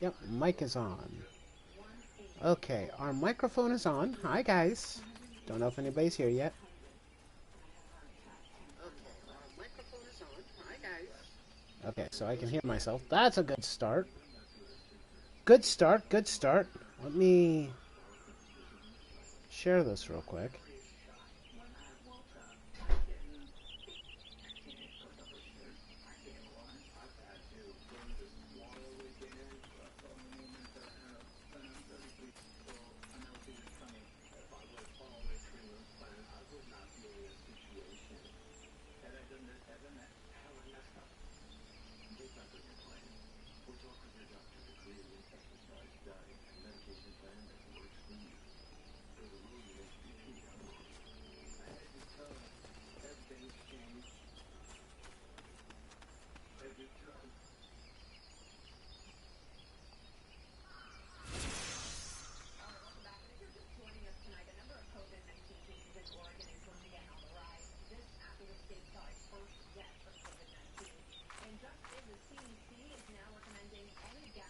Yep, mic is on. Okay, our microphone is on. Hi, guys. Don't know if anybody's here yet. Okay, so I can hear myself. That's a good start. Good start, good start. Let me share this real quick.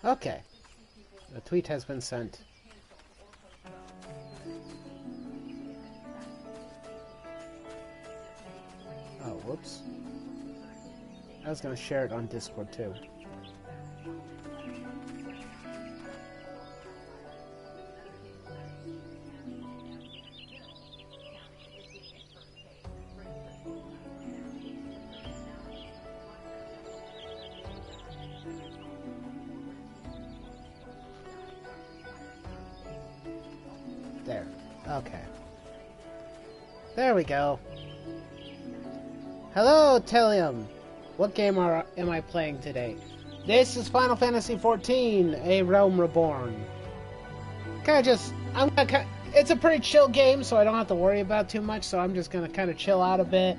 Okay. The tweet has been sent. Oh, whoops. I was going to share it on Discord, too. There. Okay. There we go. Hello, Tellium. What game am I playing today? This is Final Fantasy XIV, A Realm Reborn. It's a pretty chill game, so I don't have to worry about too much, so I'm just gonna kind of chill out a bit.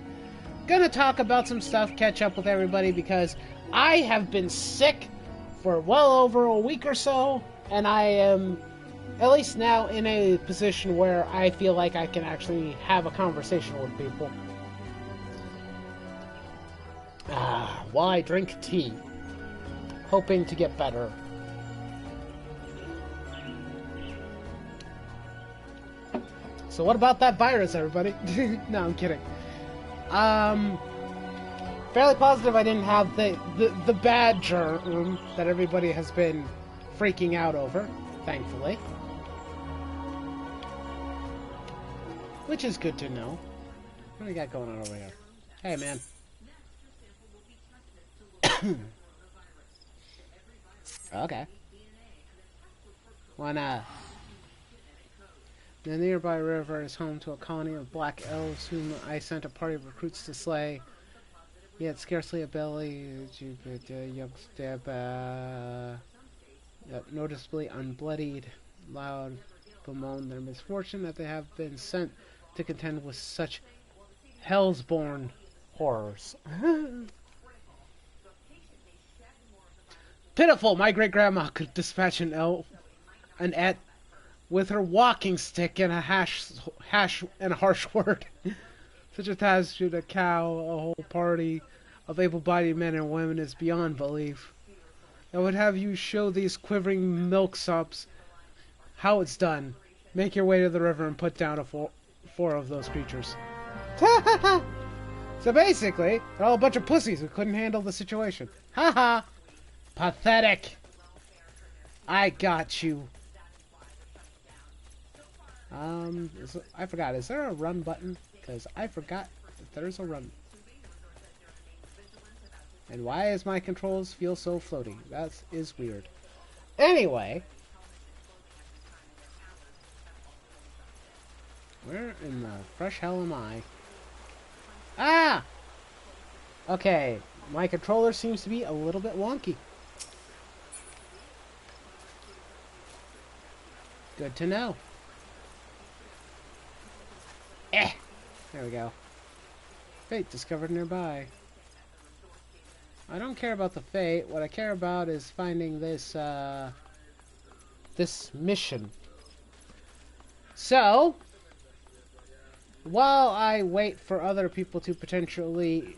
Gonna talk about some stuff, catch up with everybody, because I have been sick for well over a week or so, and I am at least now in a position where I feel like I can actually have a conversation with people. While I drink tea, hoping to get better. So what about that virus, everybody? No, I'm kidding. Fairly positive I didn't have the bad germ that everybody has been freaking out over, thankfully. Which is good to know. What do we got going on over here? Hey, man. Okay. Why not? The nearby river is home to a colony of black elves whom I sent a party of recruits to slay. Yet scarcely a belly, noticeably unbloodied, loud bemoan their misfortune that they have been sent to contend with such hellsborn horrors. Pitiful! My great-grandma could dispatch an et with her walking stick and a hash and a harsh word. Such a task should a cow a whole party of able-bodied men and women is beyond belief. I would have you show these quivering milksops how it's done. Make your way to the river and put down four of those creatures. So basically, they're all a bunch of pussies who couldn't handle the situation. Haha! Pathetic! I got you. I forgot, is there a run button? Because I forgot if there's a run. And why does my controls feel so floaty? That is weird. Anyway. Where in the fresh hell am I? Ah! Okay, my controller seems to be a little bit wonky. Good to know. There we go. Fate discovered nearby. I don't care about the fate. What I care about is finding this, this mission. So, while I wait for other people to potentially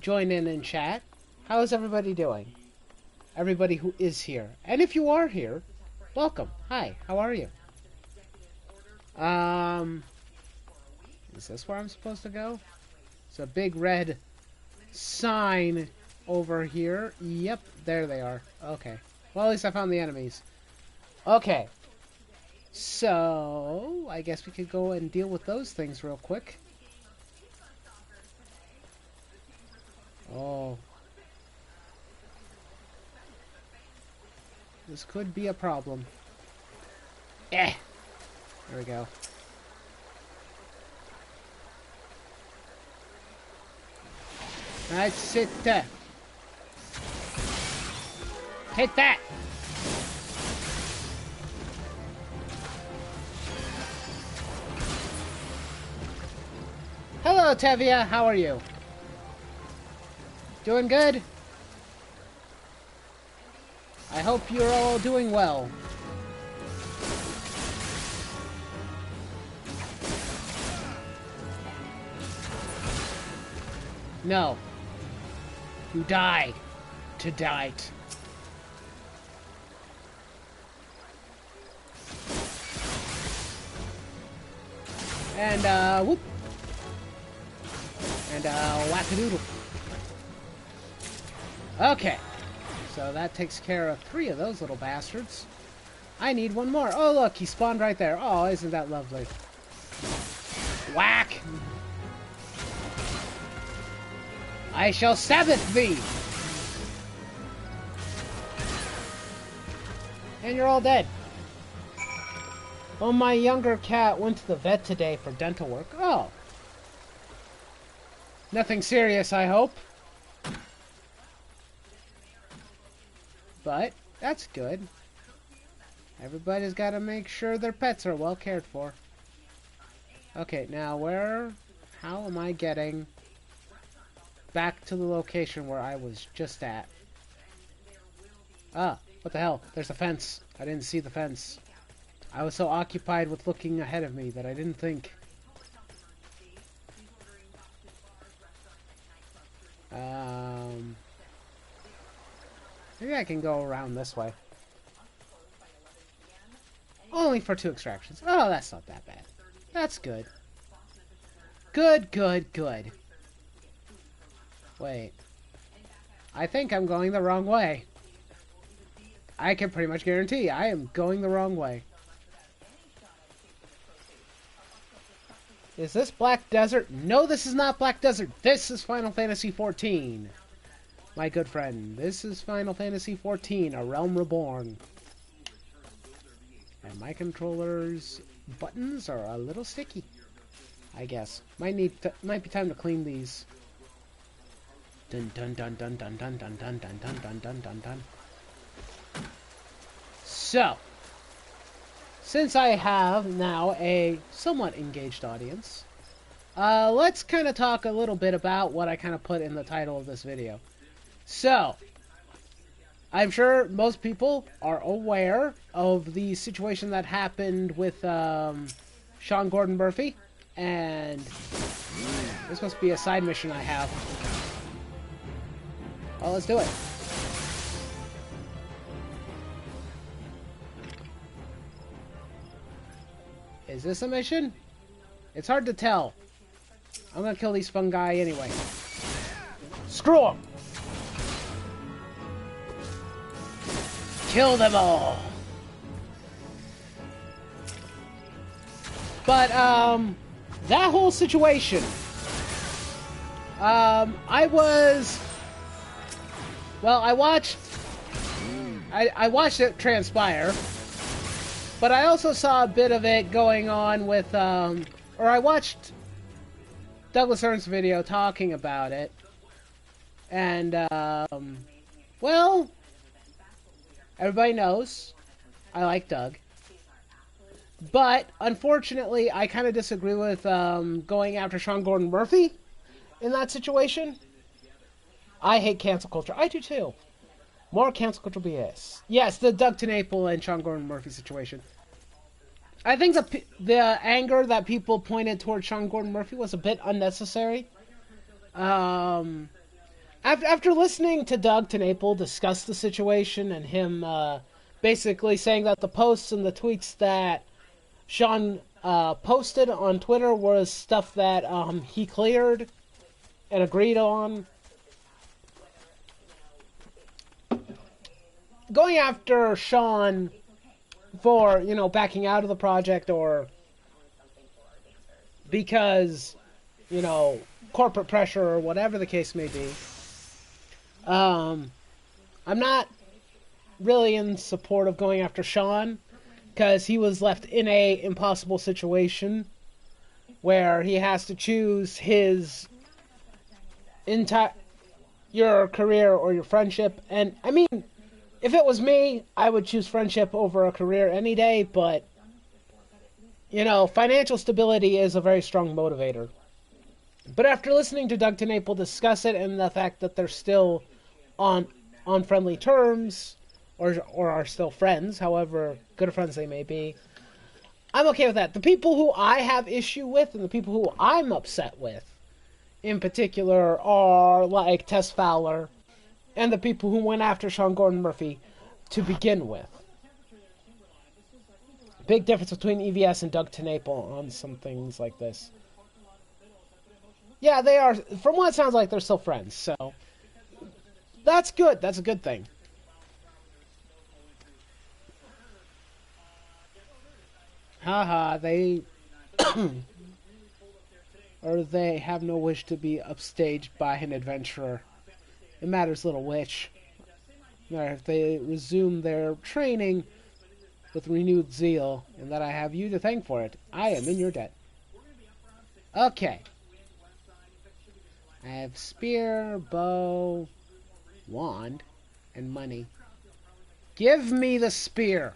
join in and chat, how is everybody doing? everybody who is here. And if you are here, welcome. Hi, how are you? Is this where I'm supposed to go? It's a big red sign over here. Yep, there they are. Okay. Well, at least I found the enemies. Okay. So, I guess we could go and deal with those things real quick. Oh. This could be a problem. Eh! There we go. That's it. Hit that! Hello, Tevia. How are you? Doing good? I hope you're all doing well. No. You die. To die. And, whoop. And, whack-a-doodle. Okay. So that takes care of 3 of those little bastards. I need 1 more. Oh, look, he spawned right there. Oh, isn't that lovely? Whack! I shall Sabbath thee! And you're all dead. Well, my younger cat went to the vet today for dental work. Oh. Nothing serious, I hope. But, that's good. Everybody's got to make sure their pets are well cared for. Okay, now how am I getting back to the location where I was just at? Ah, what the hell? There's a fence. I didn't see the fence. I was so occupied with looking ahead of me that I didn't think. Maybe I can go around this way. Only for 2 extractions. Oh, that's not that bad. That's good. Good, good, good. Wait. I think I'm going the wrong way. I can pretty much guarantee I am going the wrong way. Is this Black Desert? No, this is not Black Desert. This is Final Fantasy XIV. My good friend, this is Final Fantasy XIV, A Realm Reborn. And my controller's buttons are a little sticky, I guess. Might be time to clean these. Dun dun dun dun dun dun dun dun dun dun dun dun dun dun. So, since I have now a somewhat engaged audience, let's kind of talk a little bit about what I kind of put in the title of this video. So, I'm sure most people are aware of the situation that happened with Sean Gordon Murphy, and this must be a side mission I have. Well, let's do it. Is this a mission? It's hard to tell. I'm gonna kill these fungi anyway. Screw them! Kill them all! But, that whole situation, I watched it transpire, but I also saw a bit of it going on with, or I watched Douglas Ernst's video talking about it, and, well, everybody knows I like Doug. But, unfortunately, I kind of disagree with going after Sean Gordon Murphy in that situation. I hate cancel culture. I do too. More cancel culture BS. Yes, the Doug TenNapel and Sean Gordon Murphy situation. I think the anger that people pointed towards Sean Gordon Murphy was a bit unnecessary. After listening to Doug TenNapel discuss the situation and him basically saying that the posts and the tweets that Sean posted on Twitter was stuff that he cleared and agreed on. Going after Sean for, backing out of the project or because, corporate pressure or whatever the case may be. I'm not really in support of going after Sean because he was left in a impossible situation where he has to choose his your career or your friendship. And I mean, if it was me, I would choose friendship over a career any day, but financial stability is a very strong motivator. But after listening to Doug TenNapel discuss it and the fact that they're still on friendly terms or are still friends, however good friends they may be, I'm okay with that. The people who I have issue with and the people who I'm upset with in particular are like Tess Fowler and the people who went after Sean Gordon Murphy to begin with. Big difference between EVS and Doug TenNapel on some things like this. Yeah, they are. From what it sounds like, they're still friends, so that's good. That's a good thing. Haha, they or they have no wish to be upstaged by an adventurer. It matters little which. Or if they resume their training with renewed zeal, and that I have you to thank for it. I am in your debt. Okay. I have spear, bow, wand, and money. Give me the spear.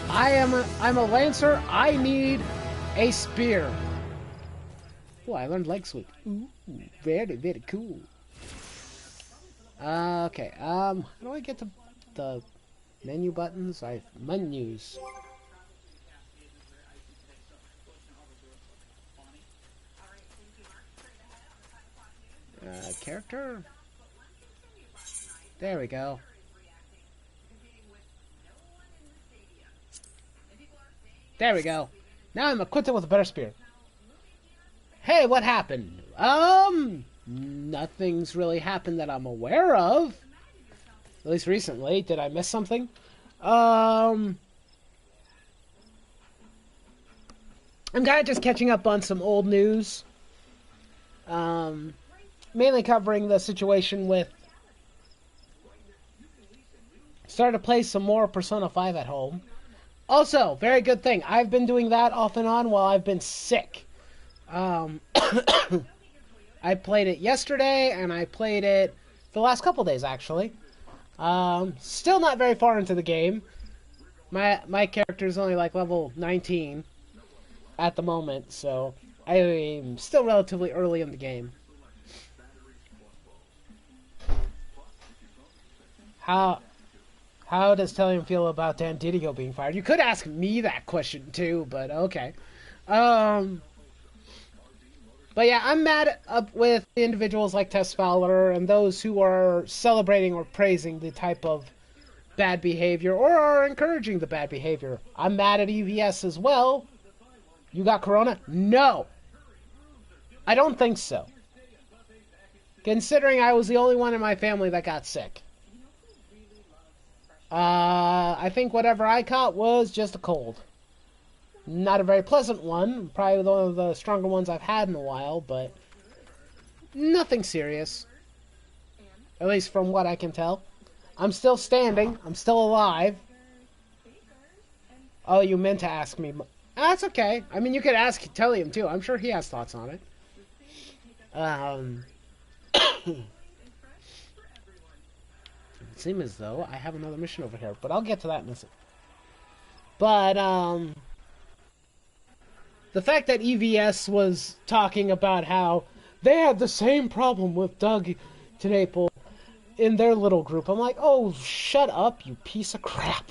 I'm a lancer. I need a spear. Oh, I learned leg sweep. Ooh, very, very cool. Okay, how do I get to the menu buttons? Menus. Character? There we go. There we go. Now I'm equipped with a better spear. Hey, what happened? Nothing's really happened that I'm aware of. At least recently. Did I miss something? I'm kind of just catching up on some old news. Mainly covering the situation with... Started to play some more Persona 5 at home. Also, very good thing. I've been doing that off and on while I've been sick. I played it yesterday, and I played it for the last couple days, actually. Still not very far into the game. My character is only like level 19 at the moment, so I am still relatively early in the game. How does Tellium feel about Dan Didio being fired? You could ask me that question too, but okay. But yeah, I'm mad with individuals like Tess Fowler and those who are celebrating or praising the type of bad behavior or are encouraging the bad behavior. I'm mad at EVS as well. You got corona? No. I don't think so. Considering I was the only one in my family that got sick. I think whatever I caught was just a cold. Not a very pleasant one. Probably one of the stronger ones I've had in a while, but nothing serious. At least from what I can tell. I'm still standing. I'm still alive. Oh, you meant to ask me. That's okay. I mean, you could ask Tellium too. I'm sure he has thoughts on it. It seems as though I have another mission over here, but I'll get to that in a second. But, the fact that EVS was talking about how they had the same problem with Doug TenNapel in their little group, I'm like, oh, shut up, you piece of crap.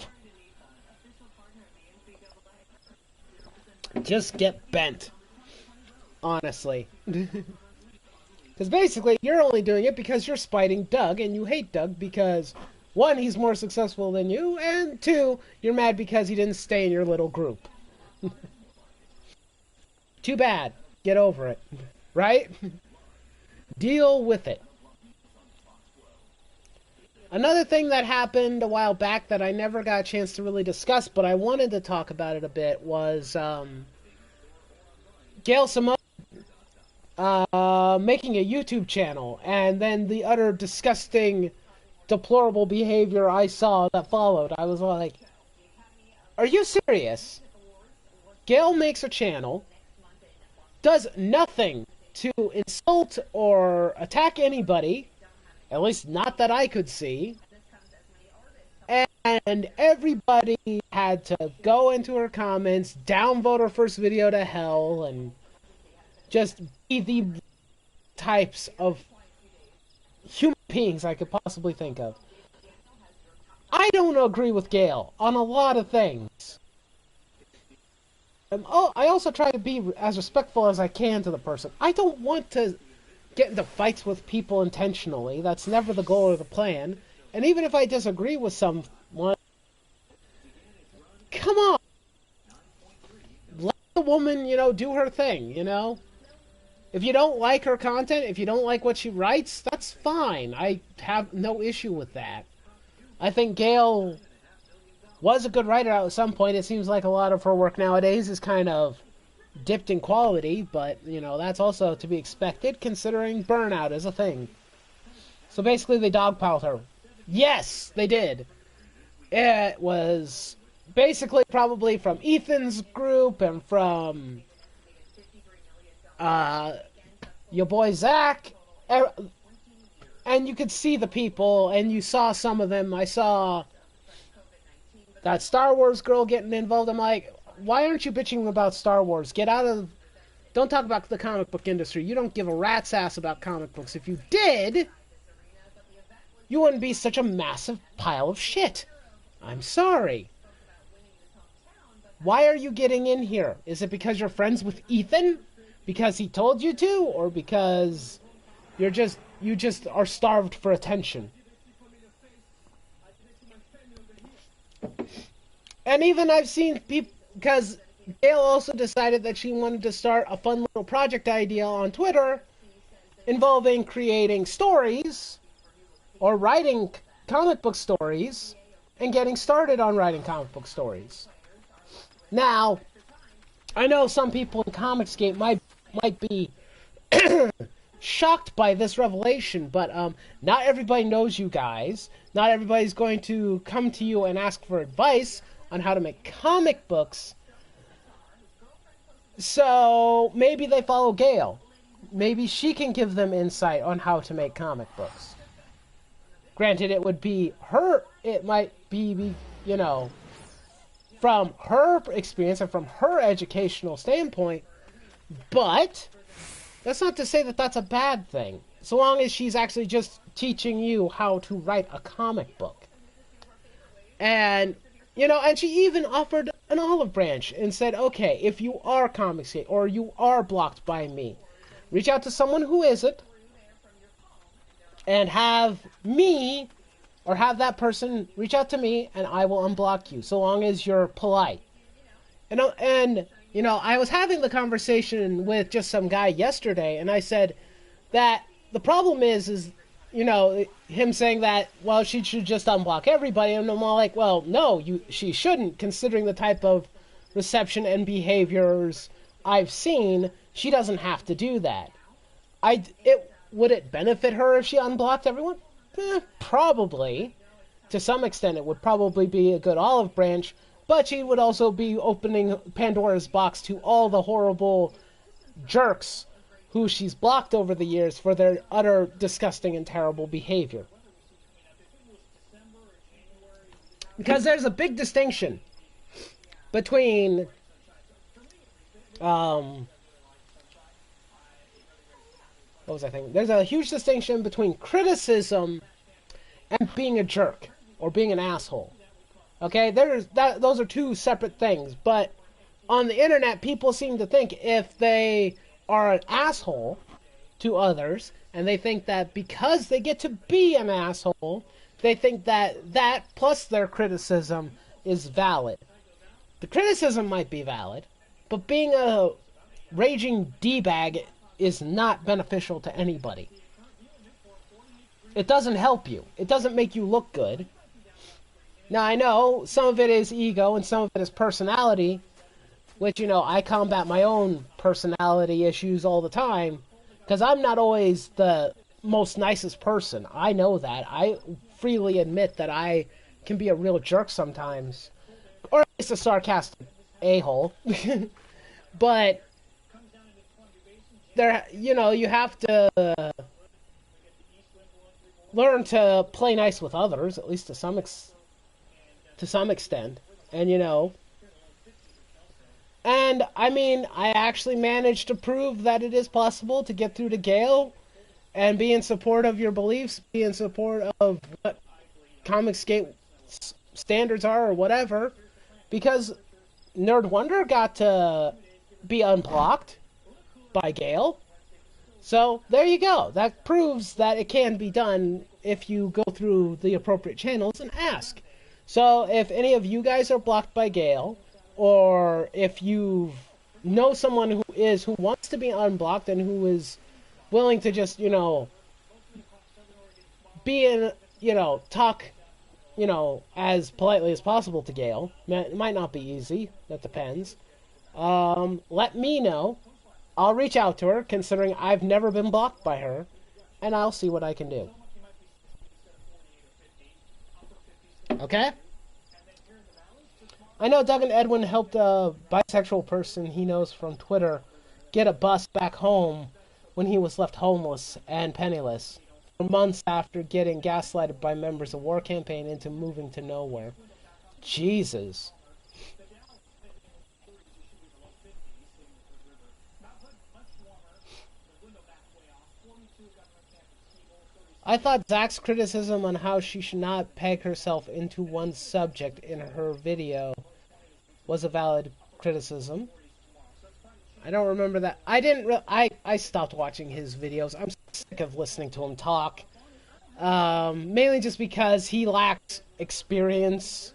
Just get bent. Honestly. Because basically, you're only doing it because you're spiting Doug, and you hate Doug because, one, he's more successful than you, and two, you're mad because he didn't stay in your little group. Too bad. Get over it. Right? Deal with it. Another thing that happened a while back that I never got a chance to really discuss, but I wanted to talk about it a bit, was Gail Simone making a YouTube channel, and then the utter disgusting, deplorable behavior I saw that followed. I was like, are you serious? Gail makes a channel, does nothing to insult or attack anybody, at least not that I could see, and everybody had to go into her comments, downvote her first video to hell, and just be the types of human beings I could possibly think of. I don't agree with Gail on a lot of things. I also try to be as respectful as I can to the person. I don't want to get into fights with people intentionally. That's never the goal or the plan. And even if I disagree with someone, come on. Let the woman, do her thing, If you don't like her content, if you don't like what she writes, that's fine. I have no issue with that. I think Gail was a good writer at some point. It seems like a lot of her work nowadays is kind of dipped in quality, but, that's also to be expected considering burnout is a thing. So basically they dogpiled her. Yes, they did. It was basically probably from Ethan's group and from your boy Zach, and you could see the people, and you saw some of them. I saw that Star Wars girl getting involved. I'm like, why aren't you bitching about Star Wars? Get out of... Don't talk about the comic book industry. You don't give a rat's ass about comic books. If you did, you wouldn't be such a massive pile of shit. I'm sorry. Why are you getting in here? Is it because you're friends with Ethan? Because he told you to? Or because you just are starved for attention? And even I've seen people... Because Gail also decided that she wanted to start a fun little project idea on Twitter involving creating stories or writing comic book stories and getting started on writing comic book stories. Now, I know some people in Comicsgate might be shocked by this revelation, but not everybody knows you guys. Not everybody's going to come to you and ask for advice on how to make comic books. So maybe they follow Gail. Maybe she can give them insight on how to make comic books. Granted, it would be her, it might be, from her experience and from her educational standpoint, but that's not to say that that's a bad thing, so long as she's actually just teaching you how to write a comic book. And, and she even offered an olive branch and said, okay, if you are Comicsgate or you are blocked by me, reach out to someone who isn't and have me or have that person reach out to me and I will unblock you, so long as you're polite. And I was having the conversation with just some guy yesterday, and I said that the problem is him saying that, well, she should just unblock everybody, and I'm all like, well, no, she shouldn't, considering the type of reception and behaviors I've seen. She doesn't have to do that. Would it benefit her if she unblocked everyone? Probably. To some extent, it would probably be a good olive branch, but she would also be opening Pandora's box to all the horrible jerks who she's blocked over the years for their utter disgusting and terrible behavior. Because there's a big distinction between what was I thinking? There's a huge distinction between criticism and being a jerk or being an asshole. Okay, those are two separate things, but on the internet people seem to think if they are an asshole to others, and they think that because they get to be an asshole, they think that that plus their criticism is valid. The criticism might be valid, but being a raging D-bag is not beneficial to anybody. It doesn't help you. It doesn't make you look good. Now, I know some of it is ego and some of it is personality, which, I combat my own personality issues all the time, because I'm not always the most nicest person. I know that. I freely admit that I can be a real jerk sometimes, or at least a sarcastic a-hole. But there, you have to learn to play nice with others, at least to some extent, and and I mean, I actually managed to prove that it is possible to get through to Gale and be in support of your beliefs, be in support of what Comicsgate standards are or whatever, because Nerd Wonder got to be unblocked by Gale. So there you go. That proves that it can be done if you go through the appropriate channels and ask. So if any of you guys are blocked by Gale, or if you know someone who wants to be unblocked and who is willing to just, be in, talk, as politely as possible to Gale. It might not be easy. That depends. Let me know. I'll reach out to her, considering I've never been blocked by her, and I'll see what I can do. Okay? I know Doug and Edwin helped a bisexual person he knows from Twitter get a bus back home when he was left homeless and penniless for months after getting gaslighted by members of War Campaign into moving to nowhere. Jesus. I thought Zach's criticism on how she should not peg herself into one subject in her video was a valid criticism. I don't remember that. I stopped watching his videos. I'm sick of listening to him talk. Mainly just because he lacks experience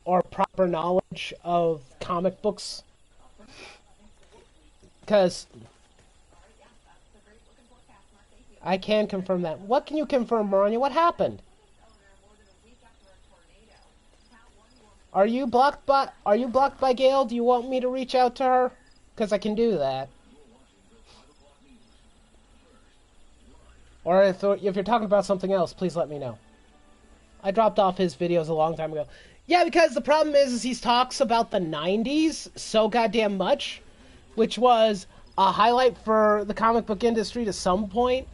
or proper knowledge of comic books. Because I can confirm that. What can you confirm, Marania? What happened? Are you blocked by Gale? Do you want me to reach out to her? Because I can do that. Or if you're talking about something else, please let me know. I dropped off his videos a long time ago. Yeah, because the problem is he talks about the 90s so goddamn much, which was a highlight for the comic book industry to some point.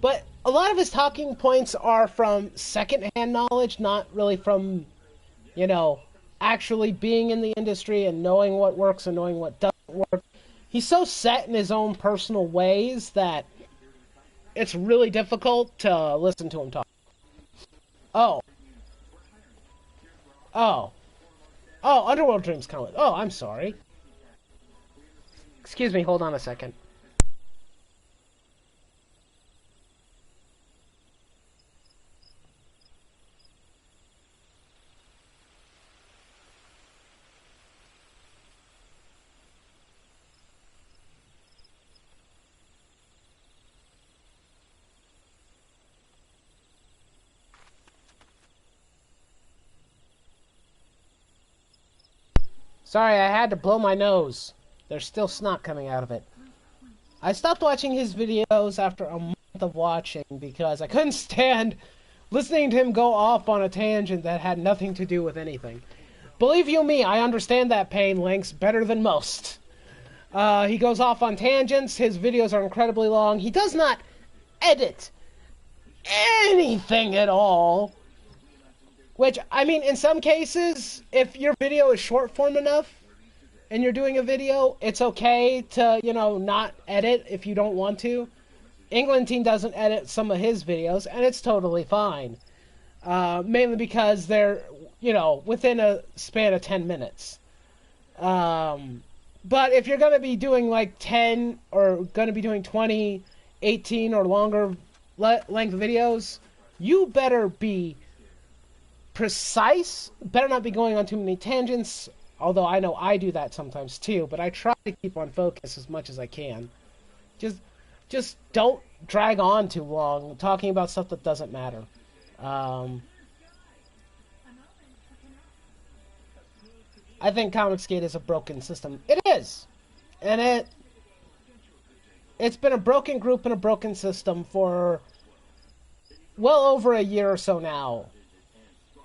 But a lot of his talking points are from second-hand knowledge, not really from, actually being in the industry and knowing what works and knowing what doesn't work. He's so set in his own personal ways that it's really difficult to listen to him talk. Oh, Underworld Dreams comment. Oh, I'm sorry. Excuse me, hold on a second. Sorry, I had to blow my nose. There's still snot coming out of it. I stopped watching his videos after a month of watching because I couldn't stand listening to him go off on a tangent that had nothing to do with anything. Believe you me, I understand that pain, Lynx, better than most. He goes off on tangents, his videos are incredibly long, he does not edit anything at all. Which, I mean, in some cases, if your video is short form enough, and you're doing a video, it's okay to, not edit if you don't want to. England Team doesn't edit some of his videos, and it's totally fine. Mainly because they're, within a span of 10 minutes. But if you're going to be doing, 10, or going to be doing 20 18 or longer length videos, you better be precise, better not be going on too many tangents, although I know I do that sometimes too, but I try to keep on focus as much as I can. Just don't drag on too long talking about stuff that doesn't matter. I think Comicsgate is a broken system. It is! And it's been a broken group and a broken system for well over a year or so now.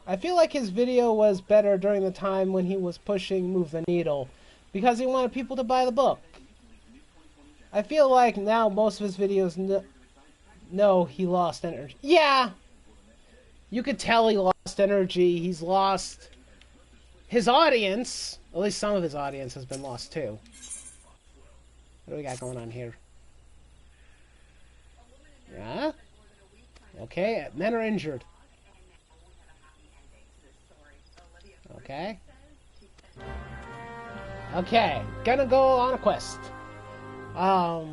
I feel like his video was better during the time when he was pushing Move the Needle, because he wanted people to buy the book. I feel like now most of his videos know he lost energy. Yeah! You could tell he lost energy. He's lost his audience. At least some of his audience has been lost too. What do we got going on here? Yeah? Okay, men are injured. Okay. Okay, gonna go on a quest. I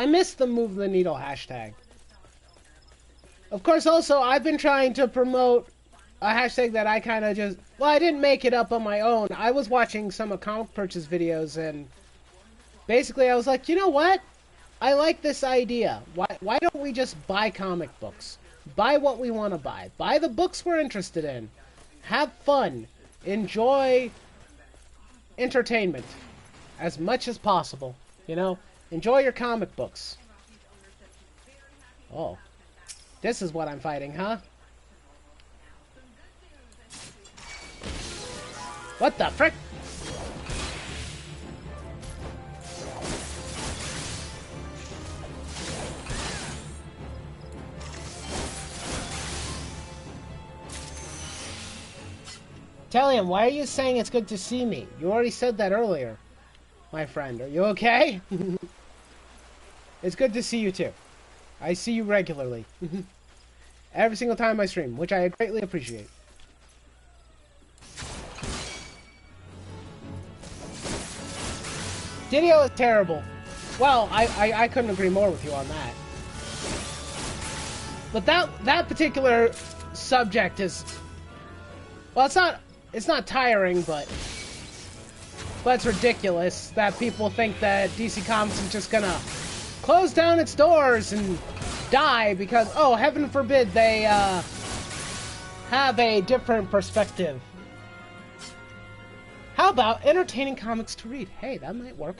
missed the Move the Needle hashtag. Of course, also, I've been trying to promote a hashtag that I kind of just... Well, I didn't make it up on my own. I was watching some of Comic Purchase videos, and basically I was like, you know what? I like this idea. Why don't we just buy comic books? Buy what we want to buy. Buy the books we're interested in. Have fun. Enjoy entertainment as much as possible. You know? Enjoy your comic books. Oh. This is what I'm fighting, huh? What the frick? Tellium, why are you saying it's good to see me? You already said that earlier, my friend. Are you okay? It's good to see you too. I see you regularly. Every single time I stream, which I greatly appreciate. Didio is terrible. Well, I couldn't agree more with you on that. But that particular subject is... Well, it's not tiring, but it's ridiculous that people think that DC Comics is just gonna close down its doors and die because, oh, heaven forbid, they have a different perspective. How about entertaining comics to read? Hey, that might work.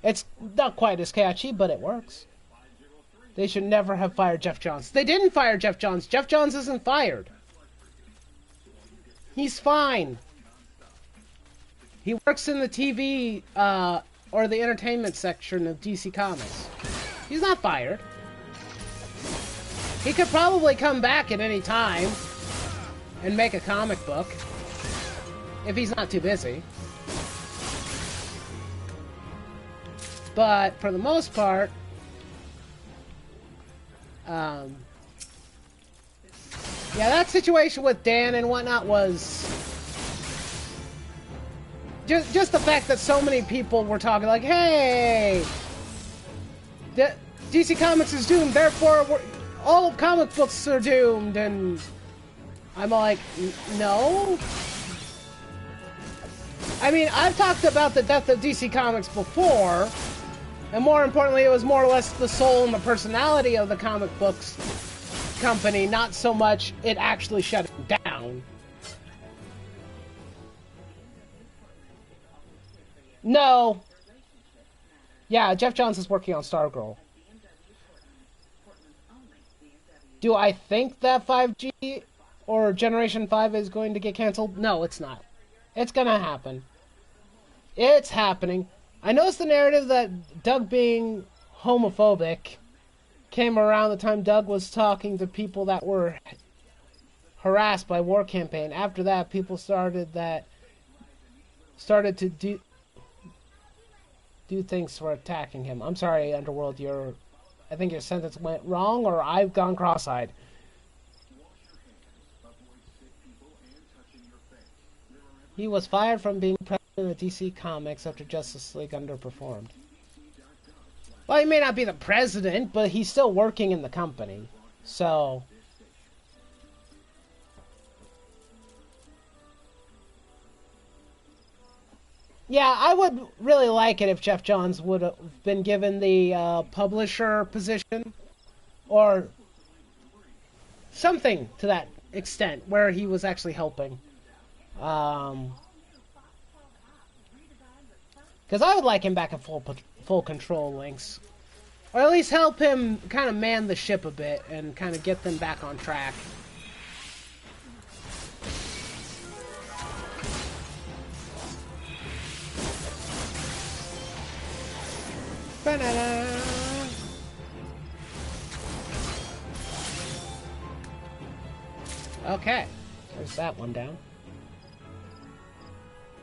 It's not quite as catchy, but it works. They should never have fired Jeff Johns. They didn't fire Jeff Johns. Jeff Johns isn't fired. He's fine. He works in the TV, or the entertainment section of DC Comics. He's not fired. He could probably come back at any time and make a comic book. If he's not too busy. But, for the most part, yeah, that situation with Dan and whatnot was... Just the fact that so many people were talking like, hey, DC Comics is doomed, therefore all comic books are doomed, and I'm like, no? I mean, I've talked about the death of DC Comics before, and more importantly, it was more or less the soul and the personality of the comic books company, not so much it actually shut it down. No. Yeah, Jeff Johns is working on Stargirl. Do I think that 5G or Generation 5 is going to get canceled? No, it's not. It's gonna happen. It's happening. I noticed the narrative that Doug being homophobic came around the time Doug was talking to people that were harassed by War Campaign. After that, people started to do things for attacking him. I'm sorry, Underworld, I think your sentence went wrong, or I've gone cross-eyed. He was fired from being president of DC Comics after Justice League underperformed. Well, he may not be the president, but he's still working in the company. So... Yeah, I would really like it if Jeff Johns would have been given the publisher position. Or something to that extent, where he was actually helping. Because I would like him back in full control, Lynx. Or at least help him kind of man the ship a bit and kind of get them back on track. Banana. Okay, there's that one down.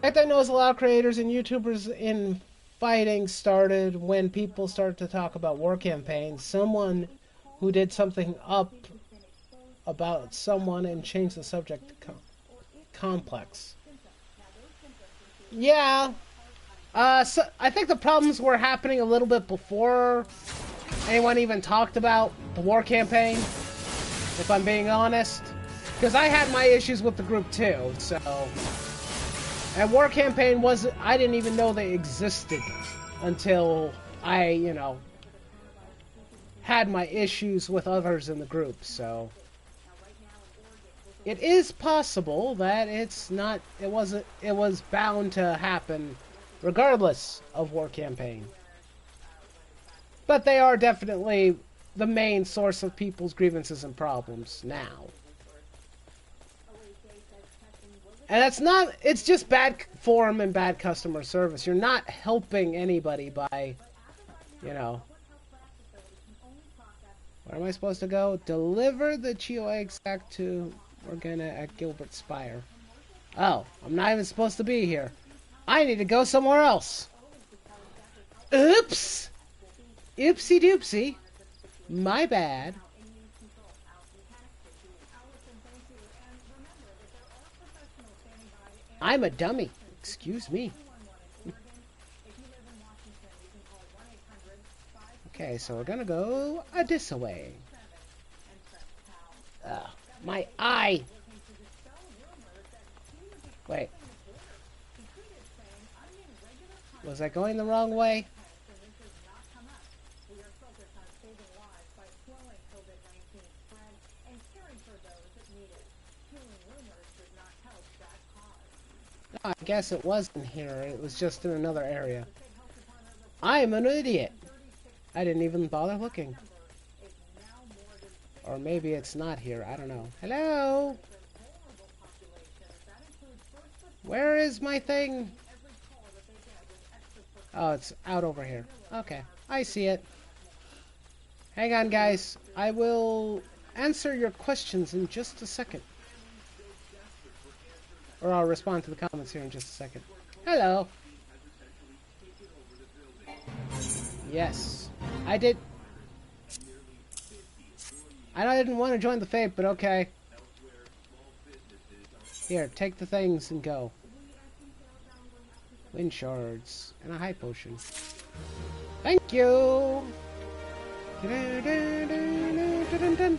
I knows a lot of creators and YouTubers in fighting started when people started to talk about war campaigns. Someone who did something up about someone and changed the subject to complex. Yeah. So I think the problems were happening a little bit before anyone even talked about the war campaign, if I'm being honest. Because I had my issues with the group too, so... And war campaign I didn't even know they existed until I, you know, had my issues with others in the group, so... It is possible that it was bound to happen regardless of war campaign. But they are definitely the main source of people's grievances and problems now. And it's just bad form and bad customer service. You're not helping anybody by, you know. Where am I supposed to go? Deliver the Chio eggs back to Morgana at Gilbert Spire. Oh, I'm not even supposed to be here. I need to go somewhere else. Oops! Oopsie doopsie. My bad. I'm a dummy. Excuse me. Okay, so we're gonna go this way. My eye! Wait. Was I going the wrong way? I guess it wasn't here. It was just in another area. I'm an idiot. I didn't even bother looking. Or maybe it's not here. I don't know. Hello? Where is my thing? Oh, it's out over here. Okay. I see it. Hang on, guys. I will answer your questions in just a second. Or I'll respond to the comments here in just a second. Hello. Yes. I did. I didn't want to join the Fate, but okay. Here, take the things and go. Wind shards. And a high potion. Thank you! I'm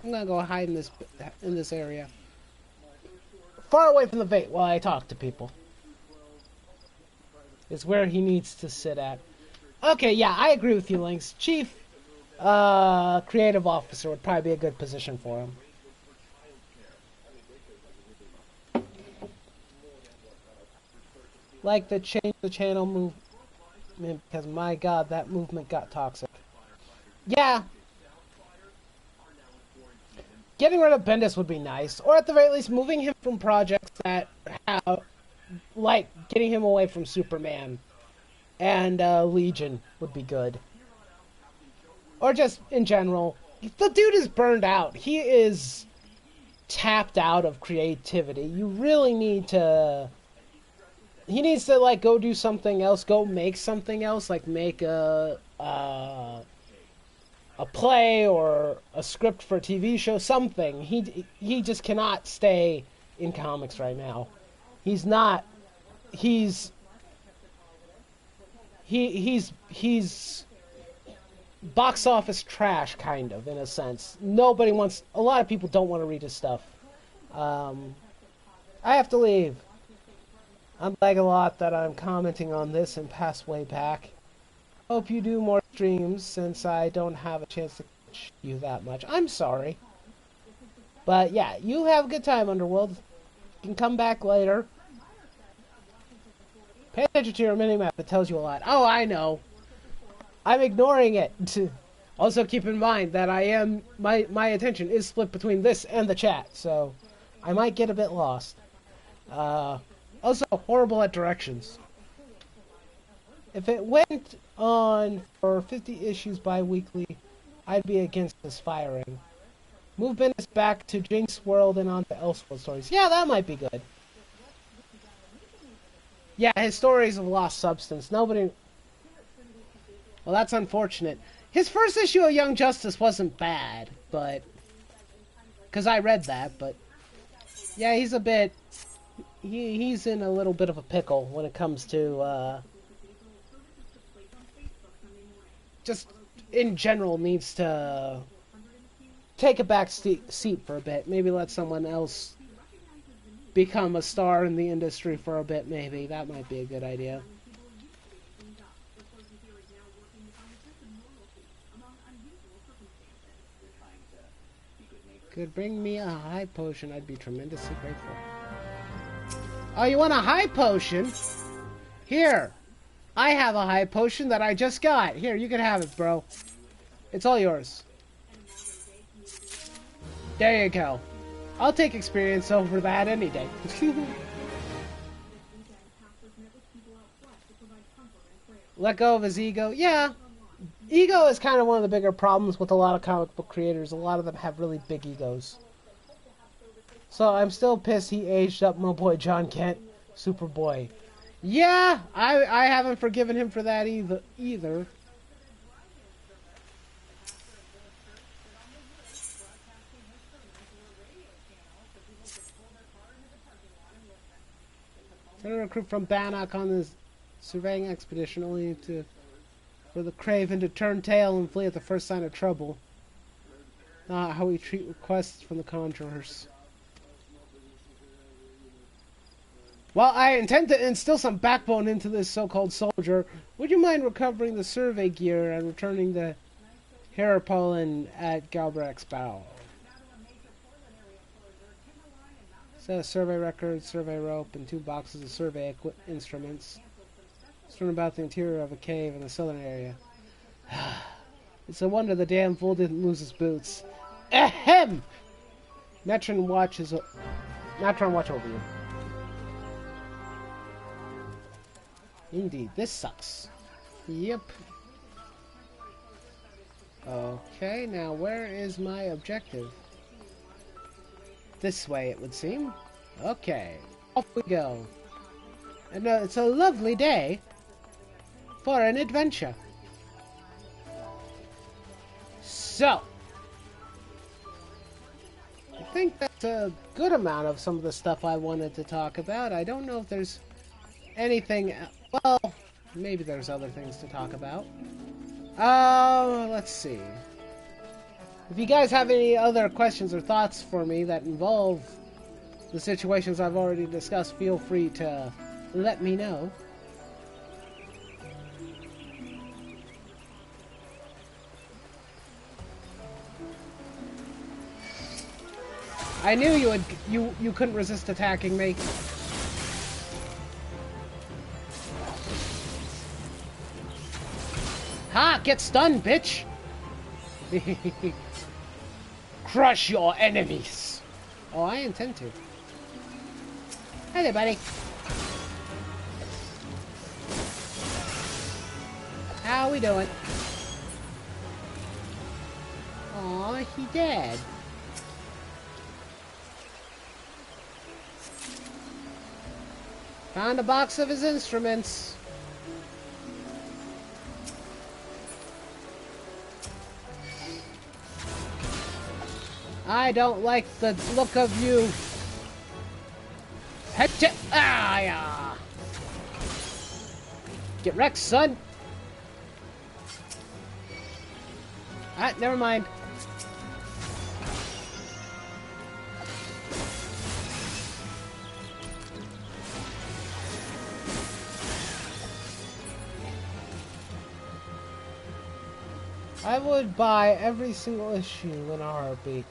gonna go hide in this area. Far away from the Fate while I talk to people. Is where he needs to sit at. Okay, yeah, I agree with you, Lynx. Chief Creative Officer would probably be a good position for him. Like the change the channel movement, because my god, that movement got toxic. Yeah. Getting rid of Bendis would be nice, or at the very least moving him from projects that have, like, getting him away from Superman and Legion would be good. Or just, in general, the dude is burned out. He is tapped out of creativity. You really need to... He needs to, like, go do something else, go make something else, like make a play or a script for a TV show, something. He just cannot stay in comics right now. He's not... He's box office trash, kind of, in a sense. Nobody wants... A lot of people don't want to read his stuff. I have to leave. I'm like a lot that I'm commenting on this and pass way back. Hope you do more streams since I don't have a chance to catch you that much. I'm sorry. But yeah, you have a good time, Underworld. You can come back later. Pay attention to your minimap. It tells you a lot. Oh, I know. I'm ignoring it. Also, keep in mind that I am... My attention is split between this and the chat, so I might get a bit lost. Also, horrible at directions. If it went on for 50 issues bi-weekly, I'd be against this firing. Move Bendis back to Jinx World and on to Elseworld stories. Yeah, that might be good. Yeah, his stories have lost substance. Nobody... Well, that's unfortunate. His first issue of Young Justice wasn't bad, but... Because I read that, but... Yeah, he's a bit... He's in a little bit of a pickle when it comes to, just, in general, needs to take a back seat for a bit. Maybe let someone else become a star in the industry for a bit, maybe. That might be a good idea. Could bring me a high potion, I'd be tremendously grateful. Oh, you want a high potion? Here. I have a high potion that I just got. Here, you can have it, bro. It's all yours. There you go. I'll take experience over that any day. Let go of his ego. Yeah. Ego is kind of one of the bigger problems with a lot of comic book creators. A lot of them have really big egos. So I'm still pissed he aged up my boy John Kent, Superboy. Yeah, I haven't forgiven him for that either. Send a recruit from Bannock on this surveying expedition only for the Craven to turn tail and flee at the first sign of trouble. Not how we treat requests from the Conjurers. While I intend to instill some backbone into this so-called soldier, would you mind recovering the survey gear and returning the Herapolin at Galbrax's bow? Set of survey records, survey rope, and 2 boxes of survey instruments. Strewn about the interior of a cave in the southern area. It's a wonder the damn fool didn't lose his boots. Ahem! Natron watch over you. Indeed, this sucks. Yep. Okay, now where is my objective? This way, it would seem. Okay, off we go. And it's a lovely day for an adventure. So, I think that's a good amount of some of the stuff I wanted to talk about. I don't know if there's anything... Well, maybe there's other things to talk about. Let's see. If you guys have any other questions or thoughts for me that involve the situations I've already discussed, feel free to let me know. I knew you couldn't resist attacking me. Ha! Get stunned, bitch! Crush your enemies! Oh, I intend to. Hi there, buddy. How we doing? Aw, he dead. Found a box of his instruments. I don't like the look of you. Ah, yeah. Get wrecked, son. Ah, never mind. I would buy every single issue in a heartbeat.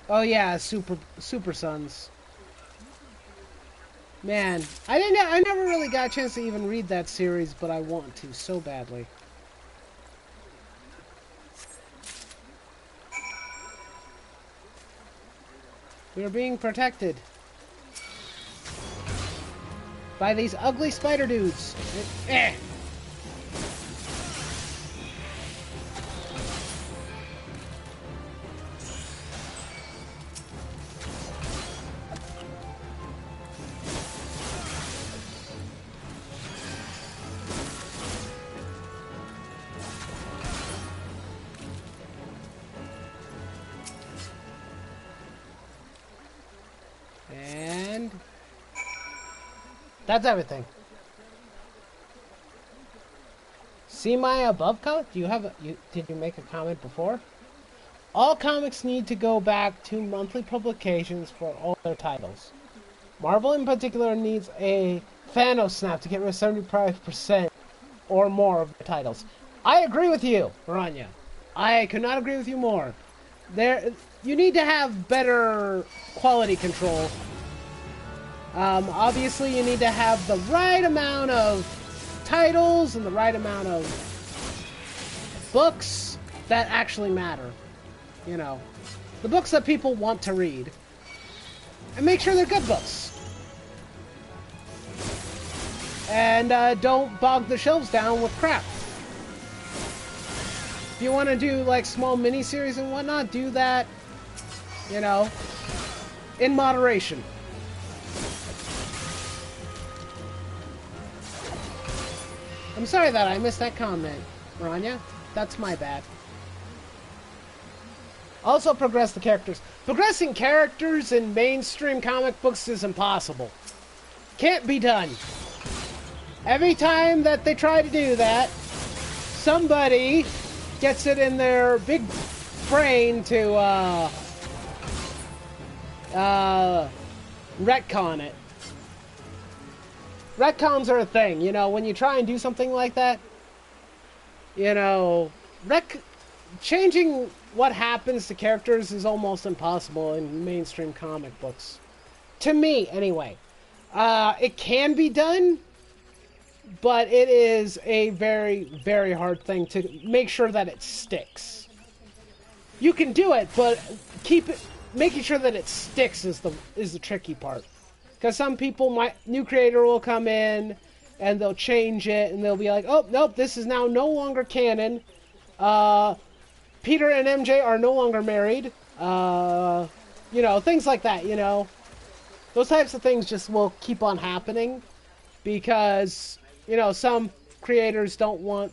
Oh yeah, Super Sons. Man, I never really got a chance to even read that series, but I want to so badly. We are being protected by these ugly spider dudes. Eh. And that's everything. See my above comment? Do you have did you make a comment before? All comics need to go back to monthly publications for all their titles. Marvel in particular needs a Thanos snap to get rid of 75% or more of their titles. I agree with you, Rania. I could not agree with you more. You need to have better quality control. Obviously, you need to have the right amount of titles and the right amount of books that actually matter. You know, the books that people want to read. And make sure they're good books. And don't bog the shelves down with crap. If you want to do like small miniseries and whatnot, do that, you know, in moderation. I'm sorry that I missed that comment, Rania. That's my bad. Also progress the characters. Progressing characters in mainstream comic books is impossible. Can't be done. Every time that they try to do that, somebody gets it in their big brain to retcon it. Retcons are a thing, you know, when you try and do something like that, you know, changing what happens to characters is almost impossible in mainstream comic books. To me, anyway. It can be done, but it is a very, very hard thing to make sure that it sticks. You can do it, but making sure that it sticks is the tricky part. Because some people new creator will come in and they'll change it and they'll be like, oh, nope, this is now no longer canon. Peter and MJ are no longer married. You know, things like that, you know. Those types of things just will keep on happening because, you know, some creators they want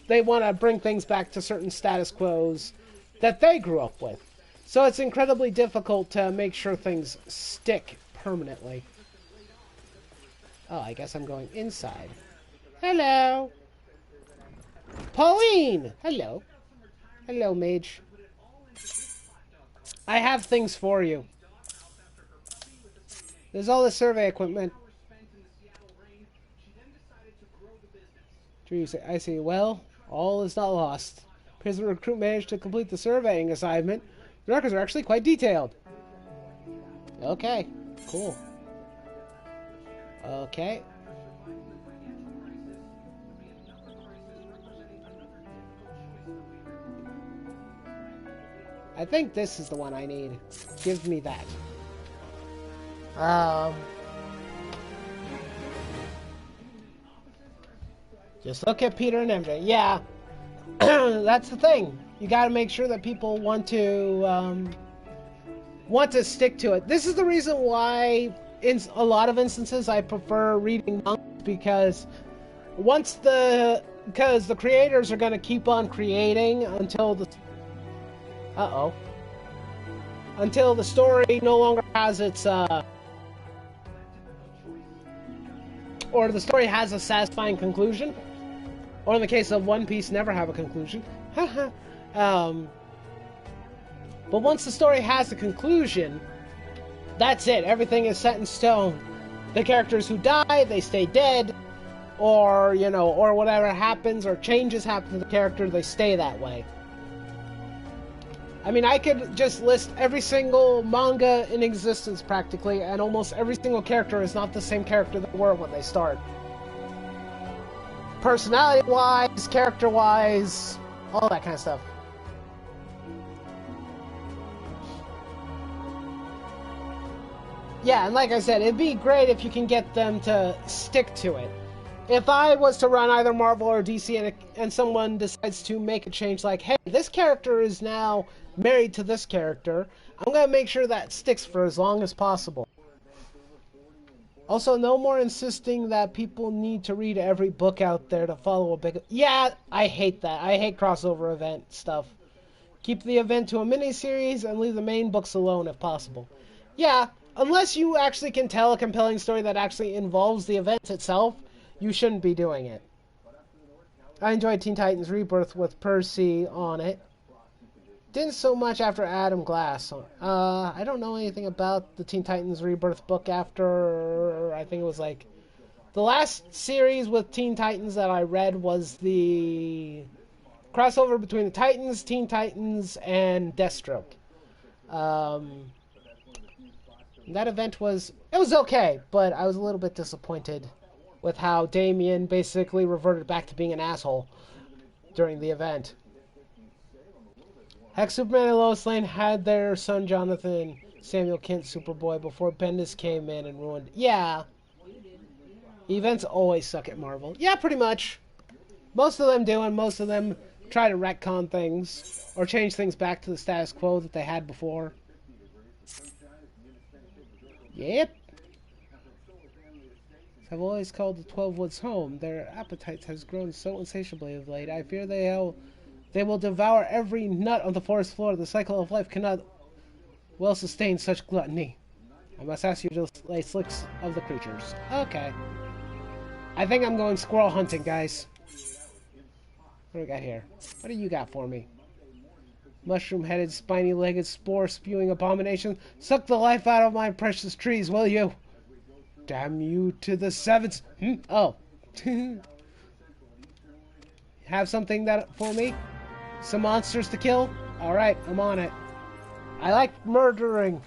to bring things back to certain status quos that they grew up with. So it's incredibly difficult to make sure things stick permanently. Oh, I guess I'm going inside. Hello. Pauline! Hello. Hello, mage. I have things for you. There's all the survey equipment. I see. Well, all is not lost. Because the recruit managed to complete the surveying assignment, the records are actually quite detailed. Okay, cool. Okay. I think this is the one I need. Give me that. Just look at Peter and MJ. Yeah. That's the thing. You gotta make sure that people want to stick to it. This is the reason why in a lot of instances I prefer reading manga, because the creators are gonna keep on creating until the until the story no longer has its or the story has a satisfying conclusion. Or in the case of One Piece, never have a conclusion. um, but once the story has a conclusion, that's it. Everything is set in stone. The characters who die, they stay dead, or, you know, or whatever happens, or changes happen to the character, they stay that way. I mean, I could just list every single manga in existence, practically, and almost every single character is not the same character they were when they start. Personality-wise, character-wise, all that kind of stuff. Yeah, and like I said, it'd be great if you can get them to stick to it. If I was to run either Marvel or DC and someone decides to make a change like, hey, this character is now married to this character, I'm going to make sure that sticks for as long as possible. Also, no more insisting that people need to read every book out there to follow a big... Yeah, I hate that. I hate crossover event stuff. Keep the event to a miniseries and leave the main books alone if possible. Yeah, unless you actually can tell a compelling story that actually involves the event itself, you shouldn't be doing it. I enjoyed Teen Titans Rebirth with Percy on it. Didn't so much after Adam Glass. I don't know anything about the Teen Titans Rebirth book after... I think it was like... The last series with Teen Titans that I read was the crossover between the Titans, Teen Titans, and Deathstroke. That event was... It was okay, but I was a little bit disappointed with how Damian basically reverted back to being an asshole during the event. Heck, Superman and Lois Lane had their son Jonathan Samuel Kent Superboy before Bendis came in and ruined... Yeah. Events always suck at Marvel. Yeah, pretty much. Most of them do, and most of them try to retcon things or change things back to the status quo that they had before. Yep. I've always called the 12 Woods home. Their appetite has grown so insatiably of late. I fear they will devour every nut on the forest floor. The cycle of life cannot well sustain such gluttony. I must ask you to lay slicks of the creatures. Okay. I think I'm going squirrel hunting, guys. What do we got here? What do you got for me? Mushroom-headed, spiny-legged, spore-spewing abomination. Suck the life out of my precious trees, will you? Damn you to the sevens. Oh. Have something that for me? Some monsters to kill? Alright, I'm on it. I like murdering.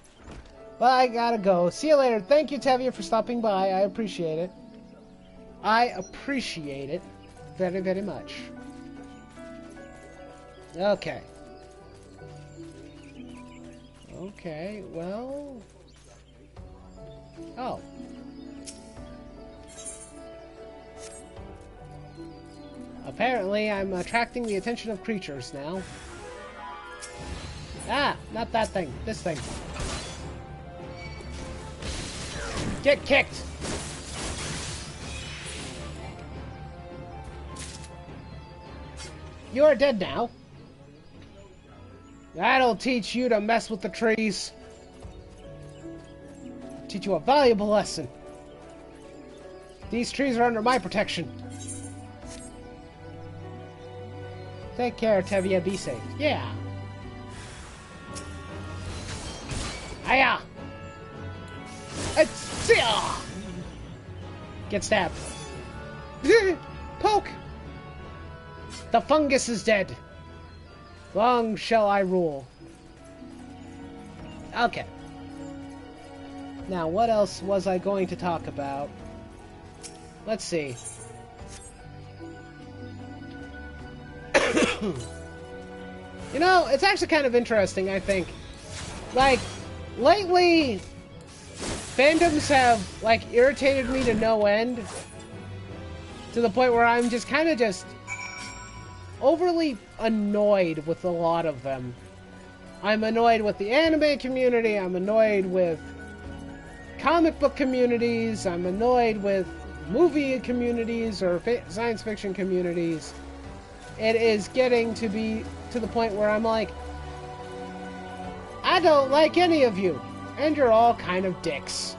But I gotta go. See you later. Thank you, Tevia, for stopping by. I appreciate it. I appreciate it very, very much. Okay. Okay, well... Oh. Apparently, I'm attracting the attention of creatures now. Ah, not that thing. This thing. Get kicked! You are dead now. That'll teach you to mess with the trees. Teach you a valuable lesson. These trees are under my protection. Take care, Tevia. Be safe. Yeah. Hiya! Get stabbed. Poke! The fungus is dead. Long shall I rule. Okay. Now, what else was I going to talk about? Let's see. You know, it's actually kind of interesting, I think. Like, lately, fandoms have, like, irritated me to no end. To the point where I'm just kind of just overly annoyed with a lot of them. I'm annoyed with the anime community, I'm annoyed with comic book communities, I'm annoyed with movie communities or science fiction communities. It is getting to be to the point where I'm like, I don't like any of you, and you're all kind of dicks.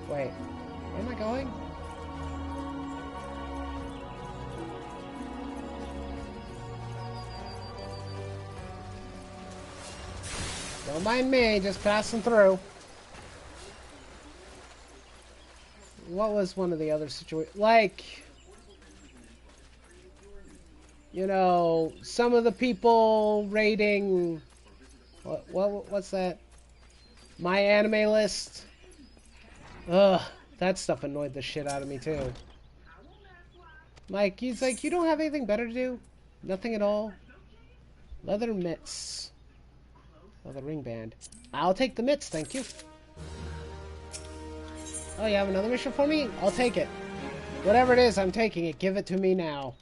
Wait, where am I going? Don't mind me, just passing through. What was one of the other situations? Like, you know, some of the people rating... What's that? My anime list? Ugh, that stuff annoyed the shit out of me, too. Like, he's like, you don't have anything better to do? Nothing at all? Leather mitts. Leather ring band. I'll take the mitts, thank you. Oh, you have another mission for me? I'll take it. Whatever it is, I'm taking it. Give it to me now.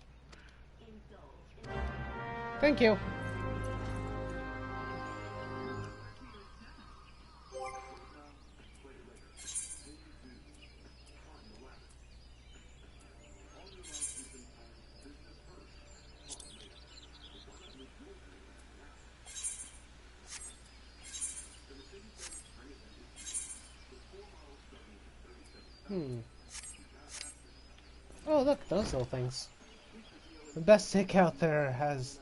Thank you. Oh, look, those little things. The best dick out there has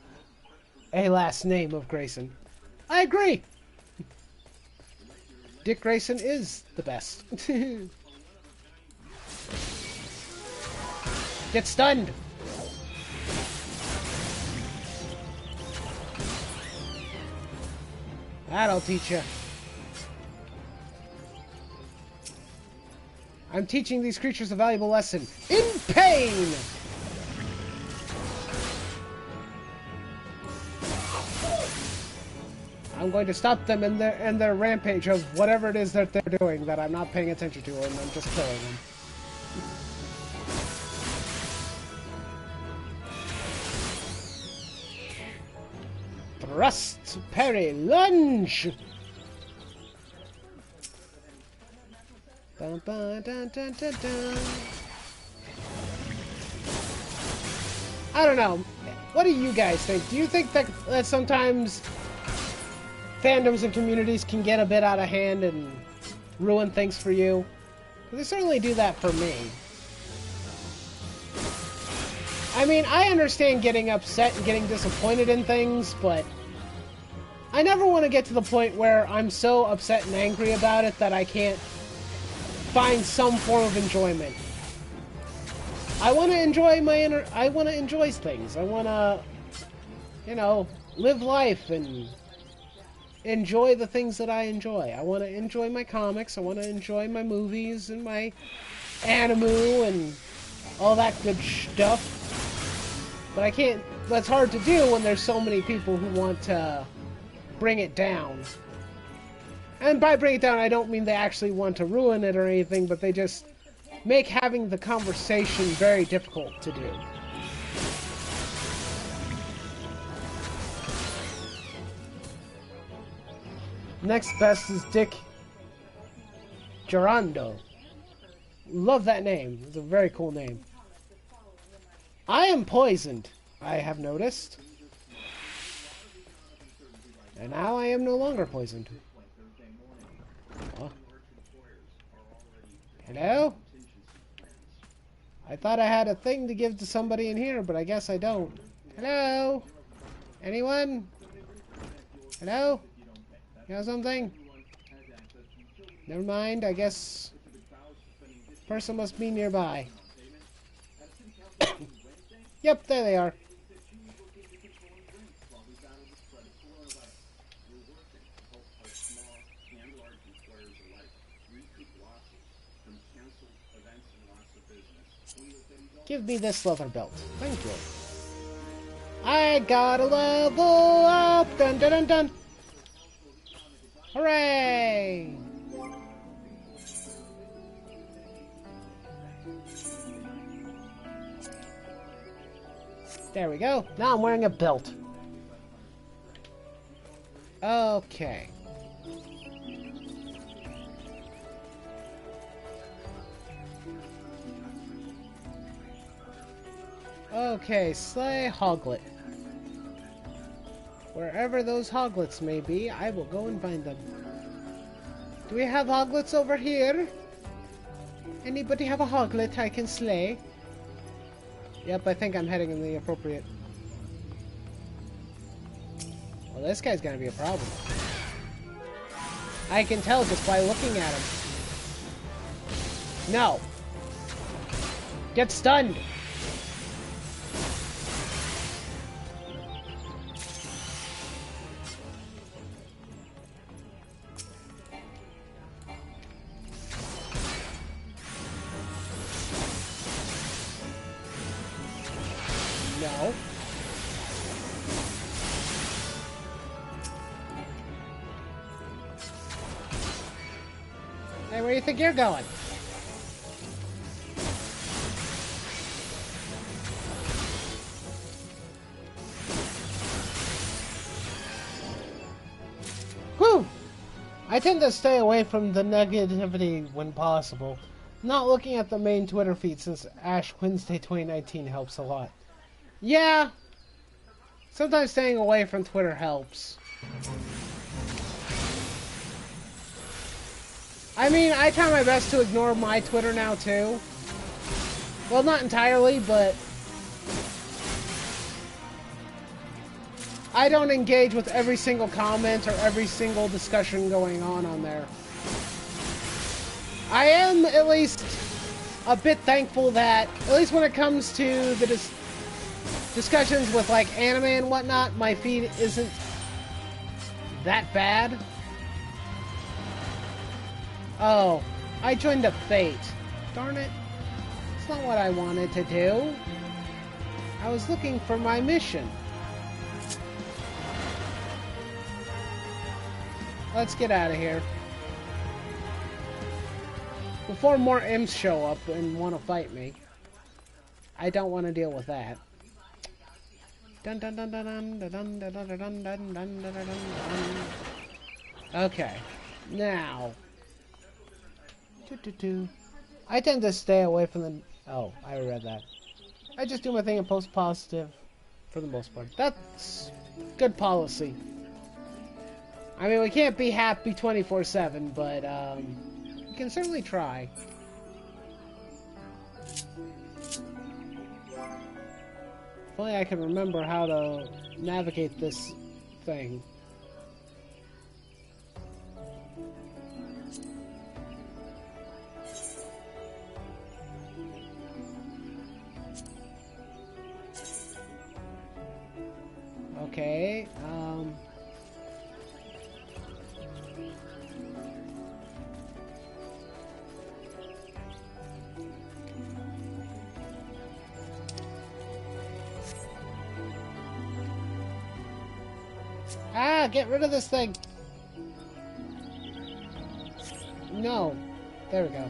a last name of Grayson. I agree! Dick Grayson is the best. Get stunned! That'll teach you. I'm teaching these creatures a valuable lesson. In pain! I'm going to stop them in their rampage of whatever it is that they're doing that I'm not paying attention to, and I'm just killing them. Thrust, parry, lunge! Dun, dun, dun, dun, dun, dun. I don't know. What do you guys think? Do you think that sometimes fandoms and communities can get a bit out of hand and ruin things for you? They certainly do that for me. I mean, I understand getting upset and getting disappointed in things, but I never want to get to the point where I'm so upset and angry about it that I can't find some form of enjoyment. I want to enjoy I want to enjoy things. I want to, you know, live life and enjoy the things that I enjoy. I want to enjoy my comics. I want to enjoy my movies and my anime and all that good stuff. But I can't. That's hard to do when there's so many people who want to bring it down. And by bring it down, I don't mean they actually want to ruin it or anything, but they just make having the conversation very difficult to do. Next best is Dick Gerando. Love that name. It's a very cool name. I am poisoned, I have noticed. And now I am no longer poisoned. Oh. Hello? I thought I had a thing to give to somebody in here, but I guess I don't. Hello? Anyone? Hello? You know something? Never mind, I guess person must be nearby. Yep, there they are. Give me this leather belt. Thank you. I gotta level up! Dun dun dun dun! Hooray! There we go. Now I'm wearing a belt. Okay. Okay, slay Hoglet. Wherever those Hoglets may be, I will go and find them. Do we have Hoglets over here? Anybody have a Hoglet I can slay? Yep, I think I'm heading in the appropriate... Well, this guy's gonna be a problem. I can tell just by looking at him. No. Get stunned. No. Hey, where do you think you're going? Whew! I tend to stay away from the negativity when possible. Not looking at the main Twitter feed since Ash Wednesday 2019 helps a lot. Yeah! Sometimes staying away from Twitter helps. I mean, I try my best to ignore my Twitter now, too. Well, not entirely, but... I don't engage with every single comment or every single discussion going on there. I am, at least, a bit thankful that, at least when it comes to the discussions with, like, anime and whatnot, my feed isn't that bad. Oh, I joined a fate. Darn it. It's not what I wanted to do. I was looking for my mission. Let's get out of here. Before more imps show up and want to fight me. I don't want to deal with that. Dun dun dun dun dun dun dun dun dun dun dun dun dun dun. Okay. Now. I tend to stay away from the... Oh, I read that. I just do my thing and post positive for the most part. That's good policy. I mean, we can't be happy 24/7, but we can certainly try. If only I can remember how to navigate this thing. Okay, get rid of this thing! No. There we go.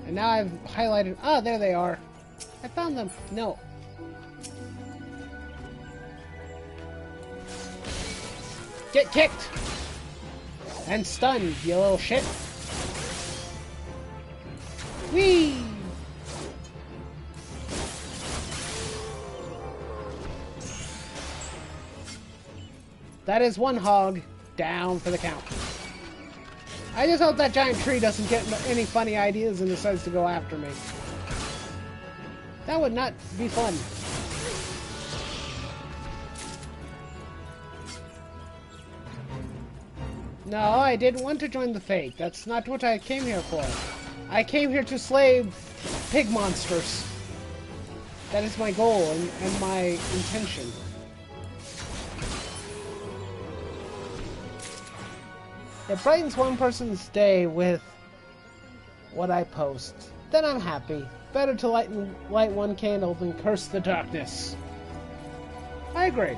And now I've highlighted... Ah, there they are. I found them. No. Get kicked! And stunned, you little shit. Whee! That is one hog down for the count. I just hope that giant tree doesn't get any funny ideas and decides to go after me. That would not be fun. No, I didn't want to join the Fate. That's not what I came here for. I came here to slay pig monsters. That is my goal and my intention. It brightens one person's day with what I post. Then I'm happy. Better to light one candle than curse the darkness. I agree.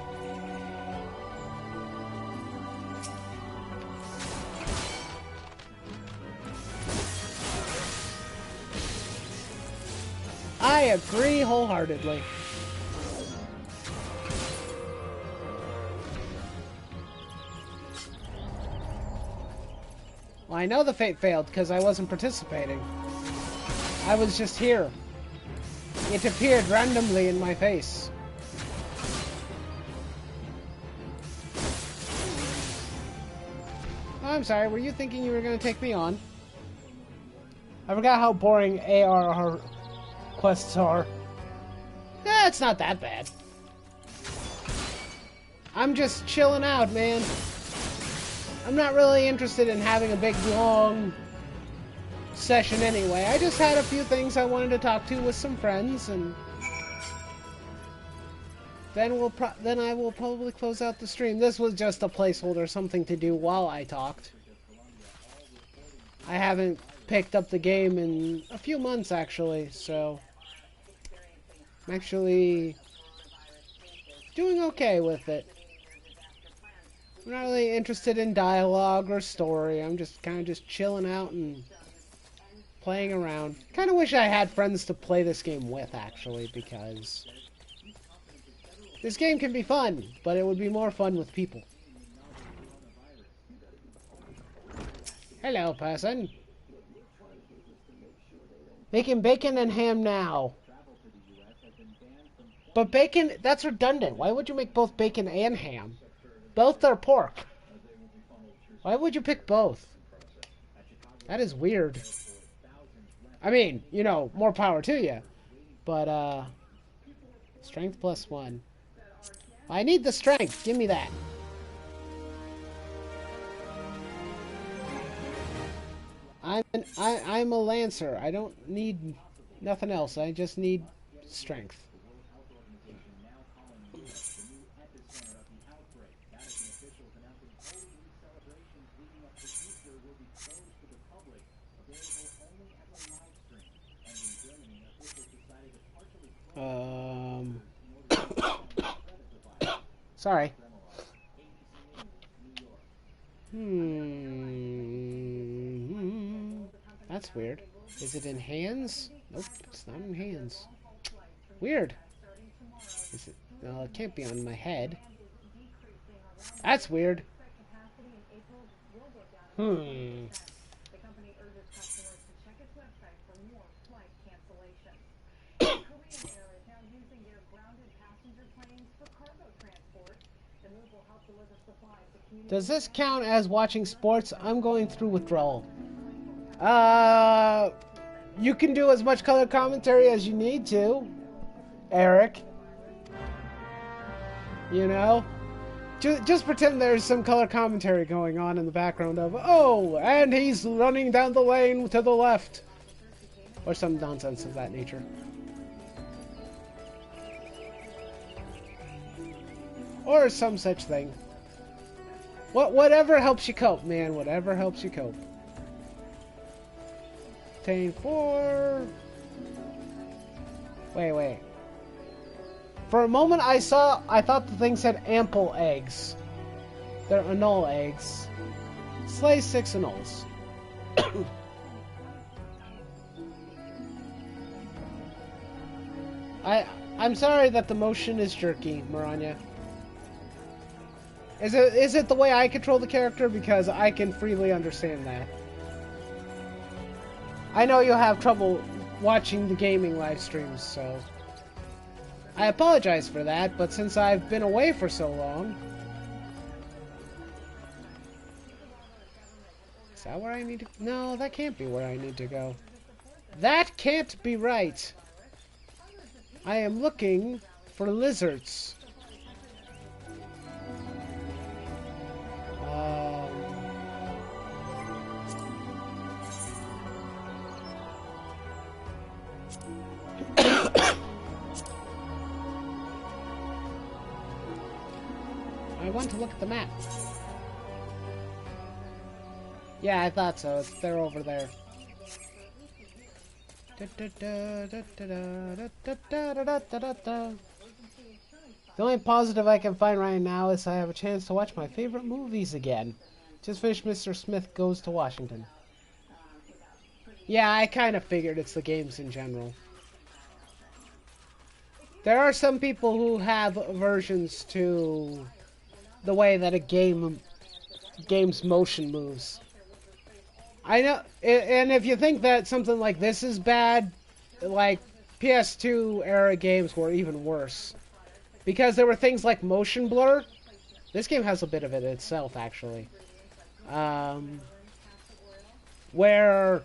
I agree wholeheartedly. Well, I know the Fate failed because I wasn't participating. I was just here. It appeared randomly in my face. Oh, I'm sorry, were you thinking you were going to take me on? I forgot how boring ARR quests are. Eh, it's not that bad. I'm just chilling out, man. I'm not really interested in having a big, long session anyway. I just had a few things I wanted to talk to with some friends, and then I will probably close out the stream. This was just a placeholder, something to do while I talked. I haven't picked up the game in a few months, actually, so I'm actually doing okay with it. I'm not really interested in dialogue or story. I'm just kind of just chilling out and playing around. Kind of wish I had friends to play this game with, actually, because this game can be fun, but it would be more fun with people. Hello, person. Making bacon and ham now. But bacon, that's redundant. Why would you make both bacon and ham? Both are pork. Why would you pick both? That is weird. I mean, you know, more power to you. But, strength +1. I need the strength. Give me that. I'm a lancer. I don't need nothing else. I just need strength. Sorry. That's weird. Is it in hands? Nope, it's not in hands. Weird. Is it? No, it can't be on my head. That's weird. Does this count as watching sports? I'm going through withdrawal. You can do as much color commentary as you need to, Eric. You know? Just pretend there's some color commentary going on in the background of, oh, and he's running down the lane to the left. Or some nonsense of that nature. Or some such thing. Whatever helps you cope, man. Whatever helps you cope. Obtain 4. Wait. For a moment I thought the thing said ample eggs. They're annul eggs. Slay 6 annuls. I'm sorry that the motion is jerky, Maranya. Is it the way I control the character? Because I can freely understand that. I know you'll have trouble watching the gaming live streams, so I apologize for that, but since I've been away for so long... Is that where I need to... No, that can't be where I need to go. That can't be right. I am looking for lizards. I want to look at the map. Yeah, I thought so. They're over there. The only positive I can find right now is I have a chance to watch my favorite movies again. Just finished Mr. Smith Goes to Washington. Yeah, I kind of figured it's the games in general. There are some people who have aversions to the way that a game's motion moves. I know, and if you think that something like this is bad, like PS2 era games were even worse. Because there were things like motion blur. This game has a bit of it itself, actually. Where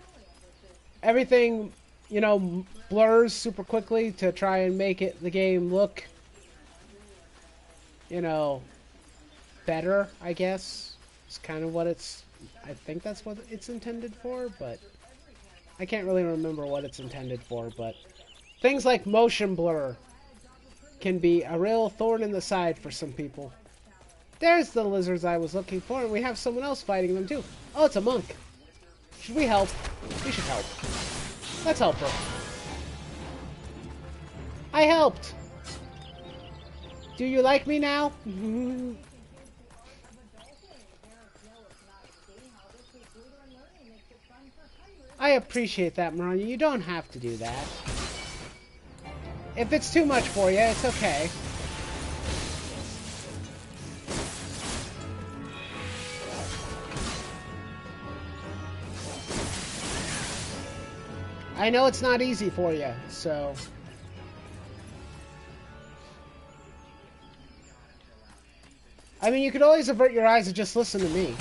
everything, you know, blurs super quickly to try and make the game look, you know, better, I guess. It's kind of what it's... I think that's what it's intended for, but... I can't really remember what it's intended for, but... Things like motion blur can be a real thorn in the side for some people. There's the lizards I was looking for, and we have someone else fighting them too. Oh, it's a monk. Should we help? We should help. Let's help her. I helped! Do you like me now? I appreciate that, Maranya. You don't have to do that. If it's too much for you, it's okay. I know it's not easy for you, so... I mean, you could always avert your eyes and just listen to me.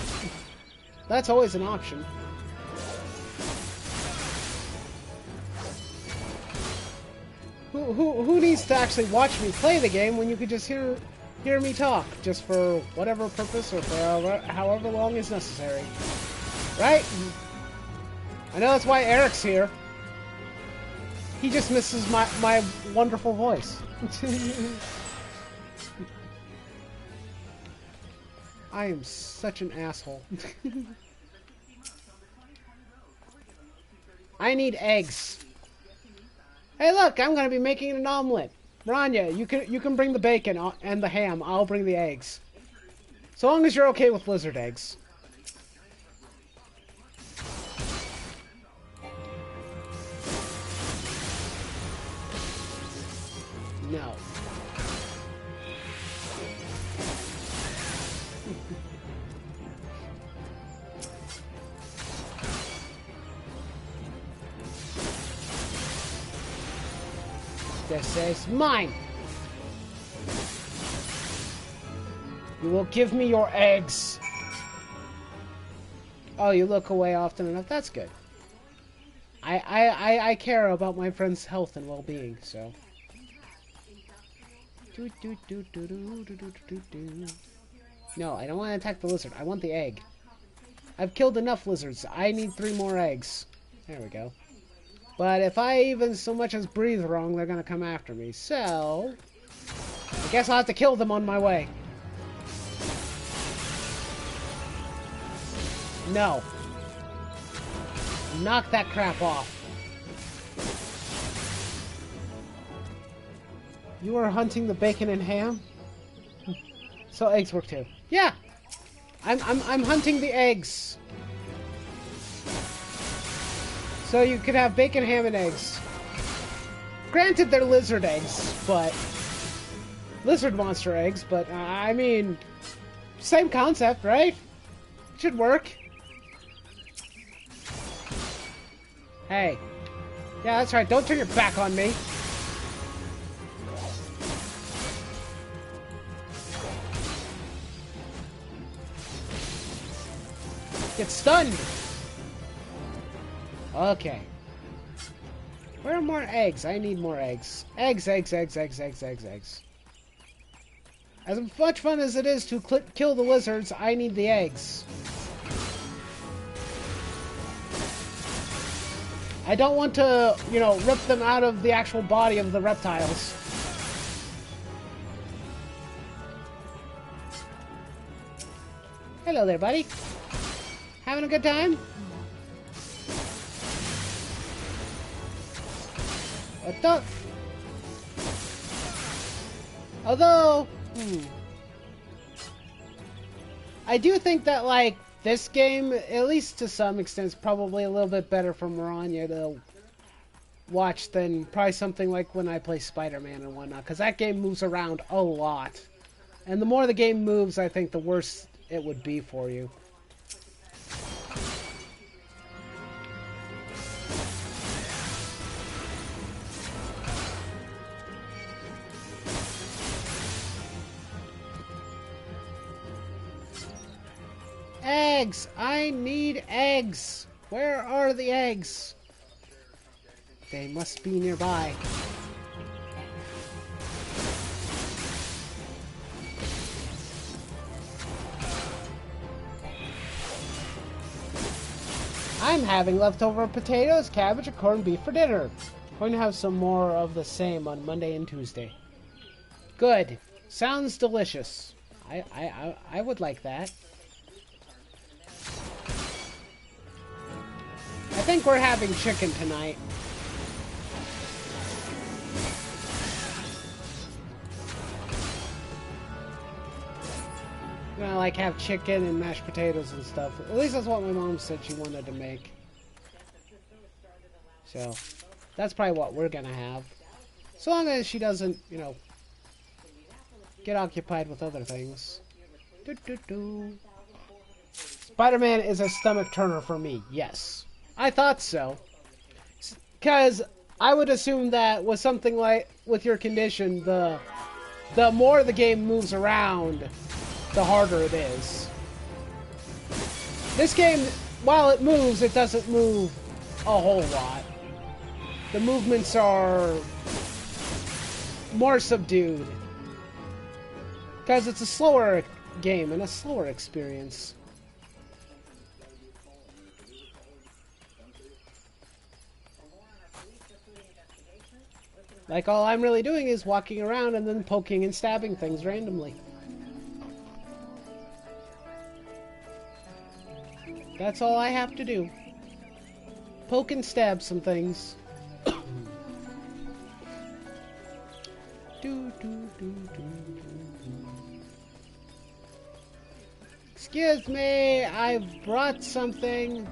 That's always an option. Who needs to actually watch me play the game when you could just hear me talk, just for whatever purpose or for however long is necessary? Right? I know that's why Eric's here. He just misses my wonderful voice. I am such an asshole. I need eggs. Hey, look! I'm gonna be making an omelet. Rania, you can bring the bacon and the ham. I'll bring the eggs. So long as you're okay with lizard eggs. No. This is mine! You will give me your eggs! Oh, you look away often enough. That's good. I care about my friend's health and well-being, so... No, I don't want to attack the lizard. I want the egg. I've killed enough lizards. I need 3 more eggs. There we go. But if I even so much as breathe wrong, they're gonna come after me. So... I guess I'll have to kill them on my way. No. Knock that crap off. You are hunting the bacon and ham? So eggs work too. Yeah! I'm hunting the eggs. So you could have bacon, ham, and eggs. Granted, they're lizard eggs, but... Lizard monster eggs, but, I mean... Same concept, right? Should work. Hey. Yeah, that's right. Don't turn your back on me. Get stunned! Okay. Where are more eggs? I need more eggs. Eggs, eggs, eggs, eggs, eggs, eggs, eggs. As much fun as it is to kill the lizards, I need the eggs. I don't want to, you know, rip them out of the actual body of the reptiles. Hello there, buddy. Having a good time? What the? Although, I do think that, like, this game, at least to some extent, is probably a little bit better for Maranya to watch than probably something like when I play Spider-Man and whatnot, because that game moves around a lot. And the more the game moves, I think the worse it would be for you. Eggs! I need eggs! Where are the eggs? They must be nearby. I'm having leftover potatoes, cabbage, and corned beef for dinner. Going to have some more of the same on Monday and Tuesday. Good. Sounds delicious. I would like that. I think we're having chicken tonight. We're gonna like have chicken and mashed potatoes and stuff. At least that's what my mom said she wanted to make. So, that's probably what we're gonna have. So long as she doesn't, you know, get occupied with other things. Spider-Man is a stomach turner for me, yes. I thought so. Because I would assume that with something like, with your condition, the more the game moves around, the harder it is. This game, while it moves, it doesn't move a whole lot. The movements are more subdued. Because it's a slower game and a slower experience. Like, all I'm really doing is walking around and then poking and stabbing things randomly. That's all I have to do. Poke and stab some things. Excuse me, I've brought something.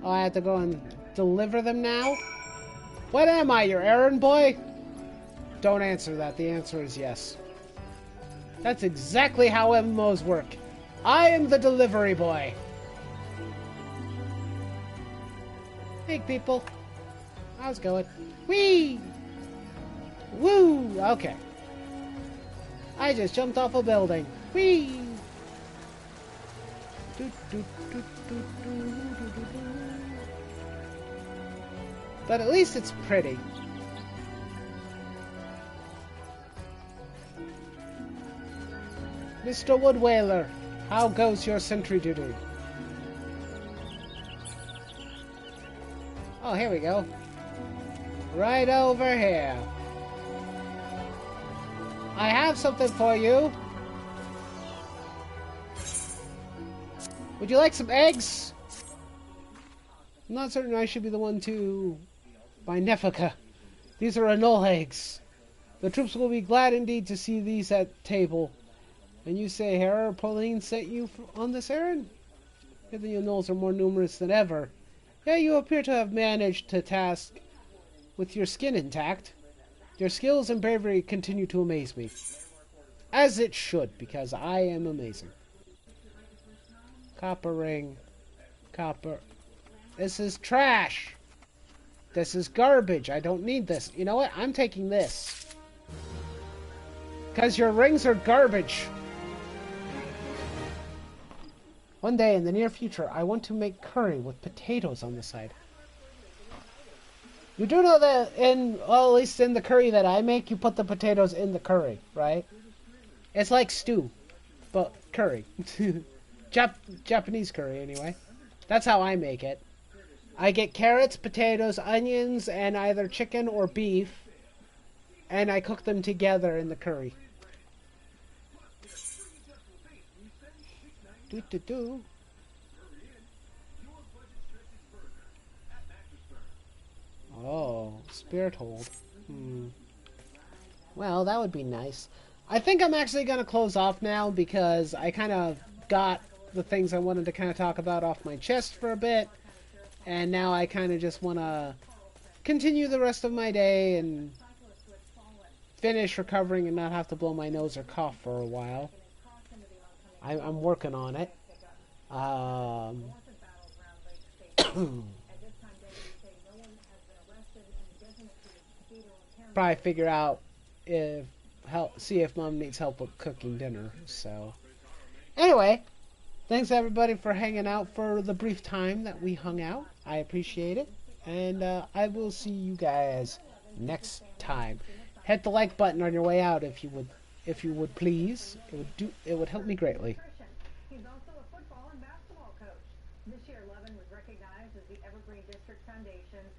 Oh, I have to go and deliver them now? What am I, your errand boy? Don't answer that. The answer is yes. That's exactly how MMOs work. I am the delivery boy. Hey, people. How's it going? Whee! Woo! Okay. I just jumped off a building. Whee! But at least it's pretty. Mr. Woodwhaler, how goes your sentry duty? Oh, here we go. Right over here. I have something for you. Would you like some eggs? I'm not certain I should be the one to... By Nefika. These are Anol eggs. The troops will be glad indeed to see these at table. And you say Hera or Pauline sent you on this errand? The Anols are more numerous than ever. Yeah, you appear to have managed to task with your skin intact. Your skills and bravery continue to amaze me. As it should, because I am amazing. Copper ring. Copper. This is trash. This is garbage. I don't need this. You know what? I'm taking this. Because your rings are garbage. One day in the near future, I want to make curry with potatoes on the side. You do know that well, at least in the curry that I make, you put the potatoes in the curry, right? It's like stew, but curry. Japanese curry, anyway. That's how I make it. I get carrots, potatoes, onions, and either chicken or beef, and I cook them together in the curry. Do. Oh, spirit hold. Well, that would be nice. I think I'm actually going to close off now because I kind of got the things I wanted to kind of talk about off my chest for a bit. And now I kind of just want to continue the rest of my day and finish recovering and not have to blow my nose or cough for a while. I'm working on it. Probably figure out see if Mom needs help with cooking dinner. So, anyway, thanks everybody for hanging out for the brief time that we hung out. I appreciate it, and I will see you guys next time. hit the like button on your way out if you would please. It would help me greatly. He's also a football and basketball coach. This year, Levin was recognized as the Evergreen District Foundation's